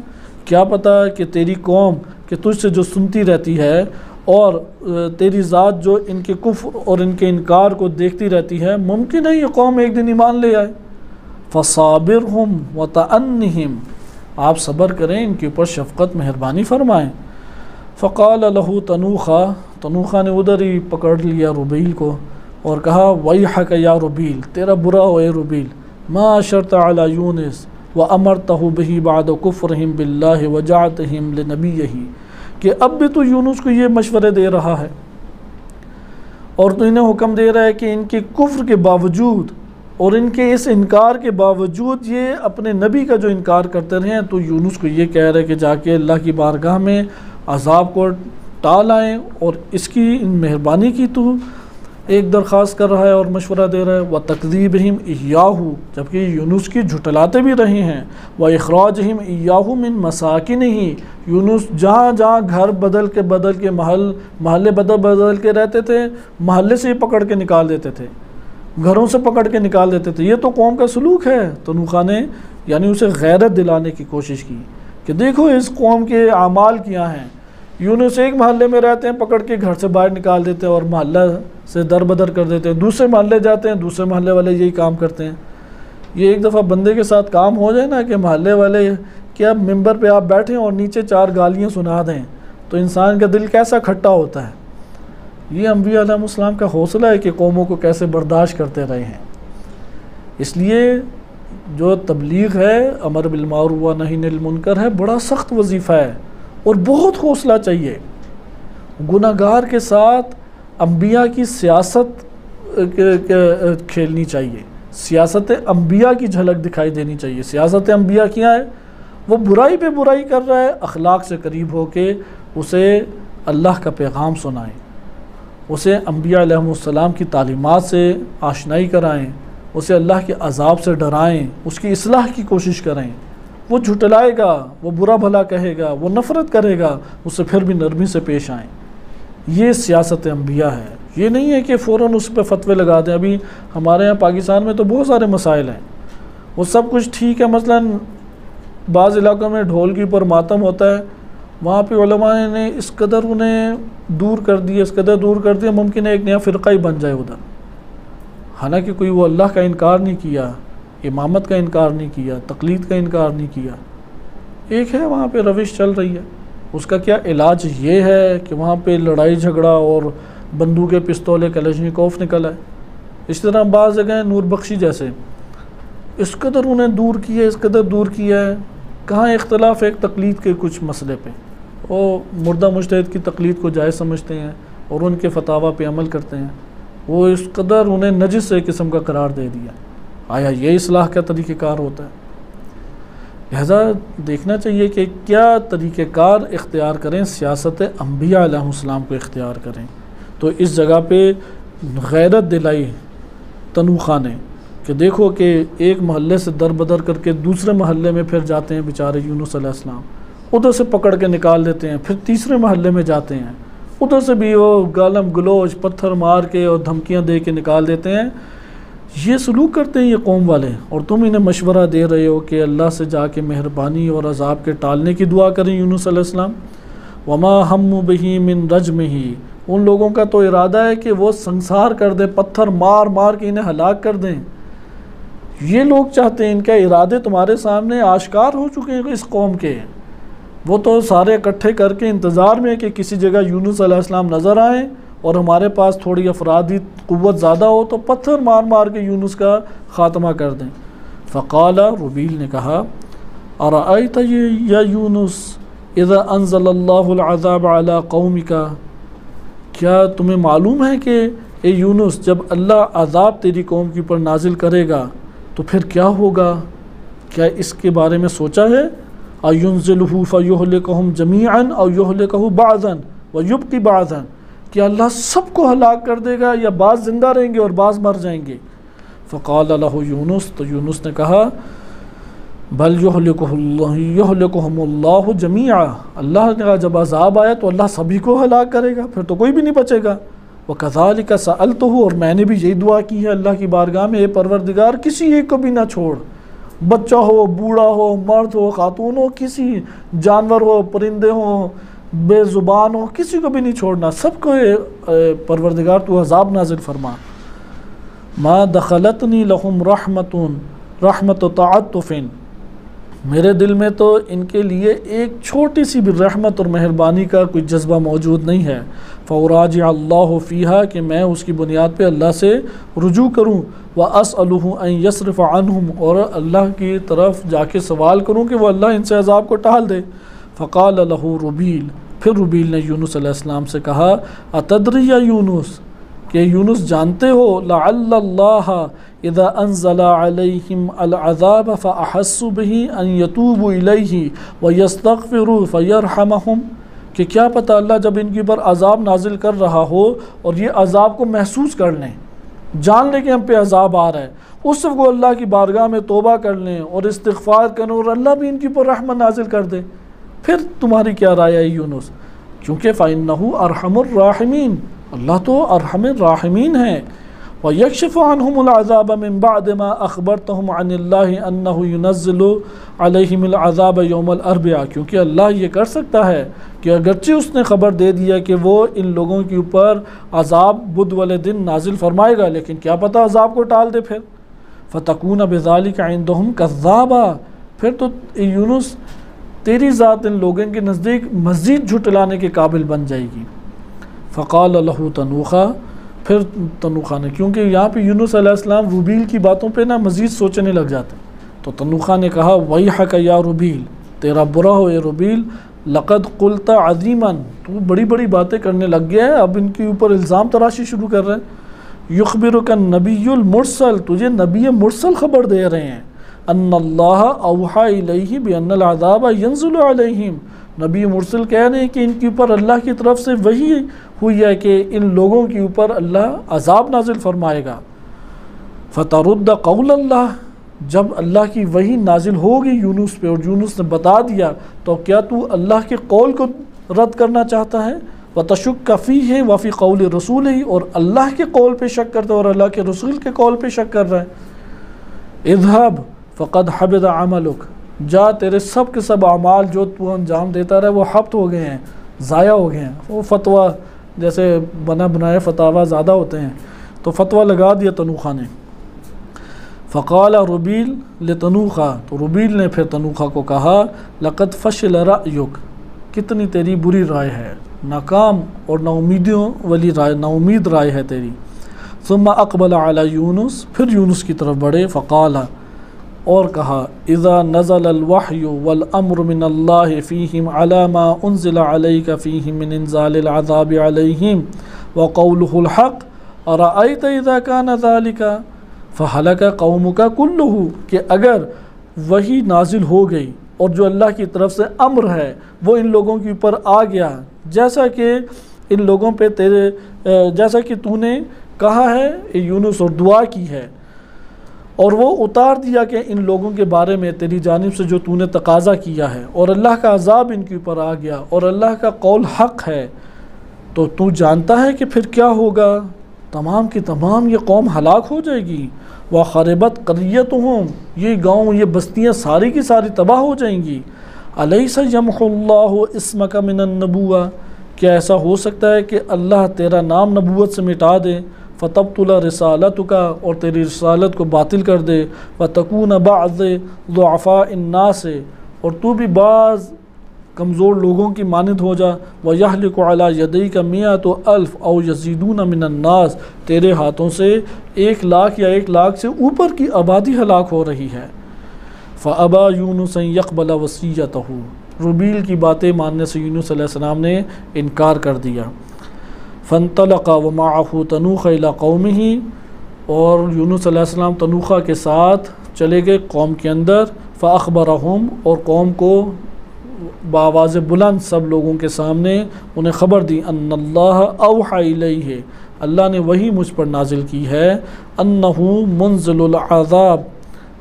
کیا پتہ کہ تیری قوم کہ تجھ سے جو سنتی رہتی ہے اور تیری ذات جو ان کے کفر اور ان کے انکار کو دیکھتی رہتی ہے، ممکن ہے یہ قوم ایک دن ایمان لے آئے۔ فَصَابِرْهُمْ وَتَأَنِّهِمْ، آپ صبر کریں، ان کے اوپر شفقت مہربانی فرمائیں۔ فَقَالَ لَهُ تَنُوخَا، تنوخا نے ادھر ہی پکڑ لیا ربیل کو اور کہا وَيْحَكَ يَا ربیل، تیرا برا ہو اے ربیل، مَا أَشَرْتَ عَلَى يُونِسَ وَأَمَرْتَهُ بِهِ بَعْدَ كُفْرِهِمْ بِاللَّهِ وَجَعْتِهِمْ لِنَبِيِّهِ، کہ اب بھی تو یونس کو یہ مشورے دے رہا ہے اور تو انہیں حکم دے رہا ہے کہ ان کے کفر کے باوجود اور ان کے اس انکار کے باوجود یہ اپنے نبی کا جو انکار کرتے رہے ہیں، تو یونس کو یہ کہہ رہے کہ جا کے اللہ کی بارگاہ میں عذاب کو ٹال آئیں، اور اس کی مہربانی کی تو ایک درخواست کر رہا ہے اور مشورہ دے رہا ہے۔ وَتَكْذِيبِهِمْ إِيَّاهُ، جبکہ یونس کی جھٹلاتے بھی رہے ہیں۔ وَإِخْرَاجِهِمْ إِيَّاهُ مِن مَسَاكِنِهِ، یونس جہاں جہاں گھر بدل کے محلے بدل کے رہتے تھے، محلے سے ہی پکڑ کے نکال دیتے تھے، گھروں سے پکڑ کے نکال دیتے تھے۔ یہ تو قوم کا سلوک ہے۔ تنوخا نے یعنی اسے غیرت دلانے کی کوشش کی کہ دیکھو اس قوم کے اعمال کیا ہیں، یونس ایک محلے میں رہتے ہیں، پکڑ کے گھر سے باہر نکال دیتے ہیں اور محلہ سے در بدر کر دیتے ہیں، دوسرے محلے جاتے ہیں، دوسرے محلے والے یہی کام کرتے ہیں۔ یہ ایک دفعہ بندے کے ساتھ کام ہو جائے نا کہ محلے والے کیا ممبر پہ آپ بیٹھیں اور نیچے 4 گالیاں سنا دیں، تو انسان کا دل کیسا کھٹا ہوتا ہے۔ یہ انبیاء علیہ السلام کا حوصلہ ہے کہ قوموں کو کیسے برداشت کرتے رہے ہیں۔ اس لیے جو تبلیغ ہے، امر بالمعروف و نہی عن المنکر ہے، بڑا سخت وظیفہ ہے اور بہت حوصلہ چاہیے۔ گناہ گار کے ساتھ انبیاء کی سیاست کھیلنی چاہیے، سیاست انبیاء کی جھلک دکھائی دینی چاہیے۔ سیاست انبیاء کیا ہے؟ وہ برائی پہ برائی کر رہا ہے، اخلاق سے قریب ہو کے اسے اللہ کا پیغام سنائیں، اسے انبیاء علیہ السلام کی تعلیمات سے آشنائی کرائیں، اسے اللہ کے عذاب سے ڈرائیں، اس کی اصلاح کی کوشش کریں۔ وہ جھٹلائے گا، وہ برا بھلا کہے گا، وہ نفرت کرے گا، اس سے پھر بھی نرمی سے پیش آئیں۔ یہ سیاست انبیاء ہے۔ یہ نہیں ہے کہ فوراً اس پہ فتوے لگا دیں۔ ابھی ہمارے یہاں پاکستان میں تو بہت سارے مسائل ہیں، وہ سب کچھ ٹھیک ہے، مثلا بعض علاقوں میں ڈھول کے اوپر ماتم ہوتا ہے، وہاں پہ علماء نے اس قدر انہیں دور کر دیا، ممکن ہے ایک نیا فرقہ ہی بن جائے ادھر، حالانکہ کوئی وہ اللہ کا انکار نہیں کیا، امامت کا انکار نہیں کیا، تقلید کا انکار نہیں کیا۔ ایک ہے وہاں پہ روش چل رہی ہے، اس کا کیا علاج یہ ہے کہ وہاں پہ لڑائی جھگڑا اور بندوقیں پستولیں کلشنکوف نکل آئے۔ اس طرح بعض جگہیں نور بخشی جیسے اس قدر انہیں دور کیا ہے، کہاں اختلاف ایک تقلید کے کچھ مسئلے پہ، وہ مردہ مجتہد کی تقلید کو جائز سمجھتے ہیں اور ان کے فتاویٰ پہ عمل کرتے ہیں، وہ اس قدر انہیں نجس ایک قسم کا قرار دے دیا۔ آیا یہ اصلاح کا طریقہ کار ہوتا ہے؟ لہذا دیکھنا چاہیے کہ کیا طریقہ کار اختیار کریں، سیاست انبیاء علیہ السلام کو اختیار کریں۔ تو اس جگہ پہ غیرت دلائی تنوخا نے کہ دیکھو کہ ایک محلے سے در بدر کر کے دوسرے محلے میں پھر جاتے ہیں بیچارے یونس علیہ السلام، ادھر سے پکڑ کے نکال دیتے ہیں، پھر تیسرے محلے میں جاتے ہیں، ادھر سے بھی وہ گالم گلوچ پتھر مار کے اور دھمکیاں دے کے نکال دیتے ہیں۔ یہ سلوک کرتے ہیں یہ قوم والے، اور تم انہیں مشورہ دے رہے ہو کہ اللہ سے جا کے مہربانی اور عذاب کے ٹالنے کی دعا کریں یونس علیہ السلام۔ وما ہم بہ من رجمہ، ان لوگوں کا تو ارادہ ہے کہ وہ سنسار کر دیں، پتھر مار مار کے انہیں ہلاک کر دیں۔ یہ لوگ چاہتے ہیں، ان کے ارادے تمہارے سامنے آشکار ہو چکے ہیں اس قوم کے۔ وہ تو سارے اکٹھے کر کے انتظار میں کہ کسی جگہ یونس علیہ السلام نظر آئیں اور ہمارے پاس تھوڑی افرادی قوت زیادہ ہو تو پتھر مار مار کے یونس کا خاتمہ کر دیں۔ فقال، ربیل نے کہا، ارأیت یا یونس اذا انزل اللہ العذاب علی قومک، کیا تمہیں معلوم ہے کہ اے یونس جب اللہ عذاب تیری قوم کے اوپر نازل کرے گا تو پھر کیا ہوگا؟ کیا اس کے بارے میں سوچا ہے؟ اَيُنزِلُهُ فَيُهْلِكَهُمْ جَمِيعًا أَوْ يُهْلِكَهُ بَعْضًا وَيُبْقِ بَعْضًا، کہ اللہ سب کو ہلاک کر دے گا یا بعض زندہ رہیں گے اور بعض مر جائیں گے؟ فقال له یونس، تو یونس نے کہا بل یہلکہم اللہ جمیعا، اللہ کا جب عذاب آیا تو اللہ سبھی کو ہلاک کرے گا، پھر تو کوئی بھی نہیں بچے گا۔ وَكَذَلِكَ سَأَلْتُهُ، اور میں نے بھی یہی دعا کی ہے اللہ کی بارگاہ میں، اے پروردگار کسی ایک کو بھی نہ چھوڑ، بچہ ہو، بوڑھا ہو، مرد ہو، خاتون ہو، کسی جانور ہو، پرندے ہوں، بے زبان ہو، کسی کو بھی نہیں چھوڑنا، سب کو پروردگار تو عذاب نازل فرما۔ ما دخلتنی لہم رحمت تعطف، میرے دل میں تو ان کے لیے ایک چھوٹی سی بھی رحمت اور مہربانی کا کوئی جذبہ موجود نہیں ہے۔ فوراجع اللہ فیہا، کہ میں اس کی بنیاد پہ اللہ سے رجوع کروں، واسألہ ان یصرف عنہم، اور اللہ کی طرف جا کے سوال کروں کہ وہ اللہ ان سے عذاب کو ٹال دے۔ فقال لہ ربیل، پھر ربیل نے یونس علیہ السلام سے کہا، اتدری یا یونس، کہ یونس جانتے ہو، لعل اللہ اذا انزل علیہم العذاب فاحسوا به ان یتوبوا الیہ ویستغفروا فیرحمہم، کہ کیا پتہ اللہ جب ان کے اوپر عذاب نازل کر رہا ہو اور یہ عذاب کو محسوس کر لیں، جان لیں کہ ہم پہ عذاب آ رہا ہے، اس وقت وہ اللہ کی بارگاہ میں توبہ کر لیں اور استغفار کریں اور اللہ بھی ان کے اوپر رحمت نازل کر دے، پھر تمہاری کیا رائے ہے یونس؟ کیونکہ فَإِنَّهُ أَرْحَمُ الرَّاحِمِينَ، اللہ تو ارحم الراحمین ہے۔ وَيَكْشِفُ عَنْهُمُ الْعَذَابَ مِنْ بَعْدِ مَا أَخْبَرْتَهُمْ عَنِ اللَّهِ أَنَّهُ يُنَزِّلُ عَلَيْهِمُ الْعَذَابَ يَوْمَ الْأَرْبِعَةِ، کیونکہ اللہ یہ کر سکتا ہے کہ اگرچہ اس نے خبر دے دیا کہ وہ ان لوگوں کے اوپر عذاب بدھ والے دن نازل فرمائے گا، لیکن کیا پتہ عذاب کو ٹال دے پھر۔ فَتَكُونَ بِذَلِكَ عِنْدَهُمْ كَذَّابًا، پھر تو یونس تیری ذات ان لوگوں کے نزدیک مزید جھٹلانے کے قابل بن جائے گی۔ فقال له تنوخا، پھر تنوخا نے، کیونکہ یہاں پہ یونس علیہ السلام ربیل کی باتوں پہ مزید سوچنے لگ جاتے، تو تنوخا نے کہا، ویحک یا ربیل، تیرا برا ہو اے ربیل، لقد قلت عظیما، تو بڑی بڑی باتیں کرنے لگ گیا ہے، اب ان کے اوپر الزام تراشی شروع کر رہے ہیں۔ یخبرک النبی المرسل، تجھے نبی مرسل خبر دے رہے ہیں، ان اللہ اوحی الیہ بان العذاب ینزل علیہم، نبی مرسل کہہ رہے ہیں کہ ان کے اوپر اللہ کی طرف سے وحی ہوئی ہے کہ ان لوگوں کے اوپر اللہ عذاب نازل فرمائے گا۔ فترد قول اللہ، جب اللہ کی وحی نازل ہوگی یونس پہ اور یونس نے بتا دیا، تو کیا تو اللہ کے قول کو رد کرنا چاہتا ہے؟ وتشک فیہ وفی قول رسولہ، اور اللہ کے قول پہ شک کرتا ہے اور اللہ کے رسول کے قول پہ شک کر رہا ہے۔ اذهب فقد حبط عملک، جا تیرے سب کے سب اعمال جو تو انجام دیتا رہے وہ حبط ہو گئے ہیں، ضائع ہو گئے ہیں۔ وہ فتویٰ جیسے بنا بنائے فتاویٰ زیادہ ہوتے ہیں، تو فتویٰ لگا دیا تنوخا نے۔ فقال ربیل لتنوخا، تو ربیل نے پھر تنوخا کو کہا، لقد فشل رأیک، کتنی تیری بری رائے ہے، ناکام اور نا امیدوں والی رائے، نا امید رائے ہے تیری۔ ثم اقبل علی یونس، پھر یونس کی طرف بڑھے، فقال، اور کہا، اذا نزل الوحی والامر من اللہ فیہم علی ما انزل علیک فیہم من انزال العذاب علیہم وقولہ الحق ارأیت اذا کان ذالک فہلک قومک کلہ، کہ اگر وحی نازل ہو گئی اور جو اللہ کی طرف سے امر ہے وہ ان لوگوں کے اوپر آ گیا، جیسا کہ ان لوگوں پہ تیرے جیسا کہ تو نے کہا ہے اے یونس اور دعا کی ہے، اور وہ اتار دیا کہ ان لوگوں کے بارے میں تیری جانب سے جو تو نے تقاضا کیا ہے، اور اللہ کا عذاب ان کے اوپر آ گیا اور اللہ کا قول حق ہے، تو جانتا ہے کہ پھر کیا ہوگا، تمام کی تمام یہ قوم ہلاک ہو جائے گی۔ وَخَرِبَتْ قَرْيَتُهُمْ، یہ گاؤں یہ بستیاں ساری کی ساری تباہ ہو جائیں گی۔ أَلَيْسَ يَمْحُو اللَّهُ اسْمَكَ مِنَ النُّبُوَّةِ، کیا ایسا ہو سکتا ہے کہ اللہ تیرا نام نبوت سے مٹا دے؟ فَتَبْطُلَ رِسَالَتُكَ، اور تیری رسالت کو باطل کر دے۔ وَتَكُونَ بَعْضِ ضُعَفَاءِ النَّاسِ، اور تو بھی بعض کمزور لوگوں کی مانند ہو جا۔ وَيَهْلِكُ عَلَى يَدَيْكَ مِئَةُ أَلْفٍ أَوْ يَزِيدُونَ مِنَ النَّاسِ، تیرے ہاتھوں سے 1,00,000 یا 1,00,000 سے اوپر کی آبادی ہلاک ہو رہی ہے۔ فَأَبَى يُونُسَ أَن يَقْبَلَ وَصِيَّتَهُ، ربیل کی باتیں ماننے سے یونس علیہ السلام نے انکار کر دیا۔ فَانْطَلَقَ وَمَعَهُ تَنُوخَ إِلَى قَوْمِهِ، اور یونس علیہ السلام تنوخا کے ساتھ چلے گئے قوم کے اندر۔ فَأَخْبَرَهُمْ، اور قوم کو بآواز بلند سب لوگوں کے سامنے انہیں خبر دی، ان اللہ اوحی الیہ، اللہ نے وہی مجھ پر نازل کی ہے، انہ منزل العذاب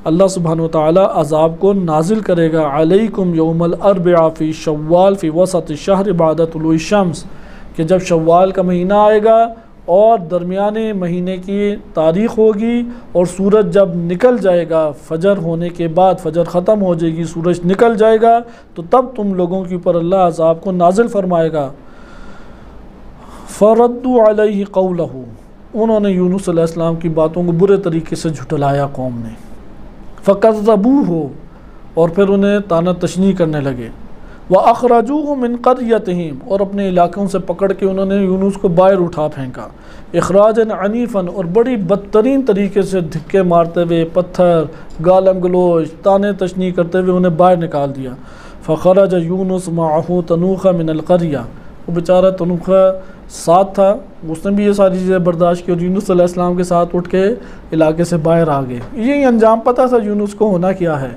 اللہ سبحانہ و تعالی عذاب کو نازل کرے گا علیکم یوم الاربعاء فی شوال فی وسط الشہر بعد طلوع الشمس، کہ جب شوال کا مہینہ آئے گا اور درمیانے مہینے کی تاریخ ہوگی اور سورج جب نکل جائے گا فجر ہونے کے بعد، فجر ختم ہو جائے گی، سورج نکل جائے گا، تو تب تم لوگوں کے اوپر اللہ عذاب کو نازل فرمائے گا۔ فردوا علیہ قولہ، انہوں نے یونس علیہ السلام کی باتوں کو برے طریقے سے جھٹلایا قوم نے۔ فکذبوہ، اور پھر انہیں طعنہ تشنیع کرنے لگے۔ وَأَخْرَجُوهُ مِنْ قَرْيَتِهِمْ، اور اپنے علاقوں سے پکڑ کے انہوں نے یونس کو باہر اٹھا پھینکا۔ اخراجًا عنیفاً، اور بڑی بدترین طریقے سے دھکے مارتے ہوئے، پتھر، گالم گلوچ، طعنہ تشنیع کرتے ہوئے انہیں باہر نکال دیا۔ فَخَرَجَ يُونُسُ مَعَهُ تَنُوخَ مِنَ الْقَرْيَةِ، وہ بیچارہ تنوخہ ساتھ تھا، اس نے بھی یہ ساری چیزیں برداشت کی اور یونس علیہ السلام کے ساتھ اٹھ کے علاقے سے باہر آ گئے۔ یہی انجام پتہ تھا یونس کو ہونا کیا ہے۔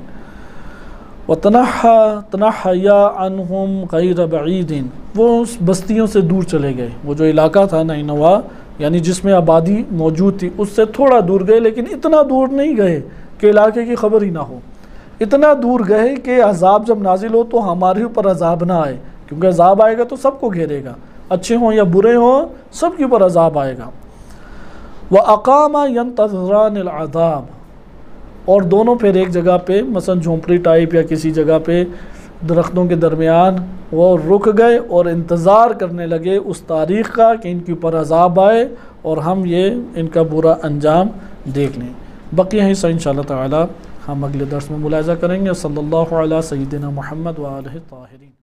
وَتَنَحَّيَا عَنْهُمْ غَيْرَ بَعِيدٍ، وہ اس بستیوں سے دور چلے گئے۔ وہ جو علاقہ تھا نینوا، یعنی جس میں آبادی موجود تھی، اس سے تھوڑا دور گئے، لیکن اتنا دور نہیں گئے کہ علاقے کی خبر ہی نہ ہو۔ اتنا دور گئے کہ عذاب جب نازل ہو تو ہمارے اوپر عذاب نہ آئے، کیونکہ عذاب آئے گا تو سب کو گھیرے گا، اچھے ہوں یا برے ہوں، سب کے اوپر عذاب آئے گا۔ وَأَقَامَ يَنْتَظِرَانِ الْعَذَابَ، اور دونوں پھر ایک جگہ پہ مثلا جھونپڑی ٹائپ یا کسی جگہ پہ درختوں کے درمیان وہ رک گئے اور انتظار کرنے لگے اس تاریخ کا کہ ان کے اوپر عذاب آئے اور ہم یہ ان کا برا انجام دیکھ لیں۔ بقیہ حصہ انشاءاللہ تعالی ہم اگلے درس میں ملاحظہ کریں گے۔ صلی اللہ علیہ سیدنا محمد و آلہ الطاہرین۔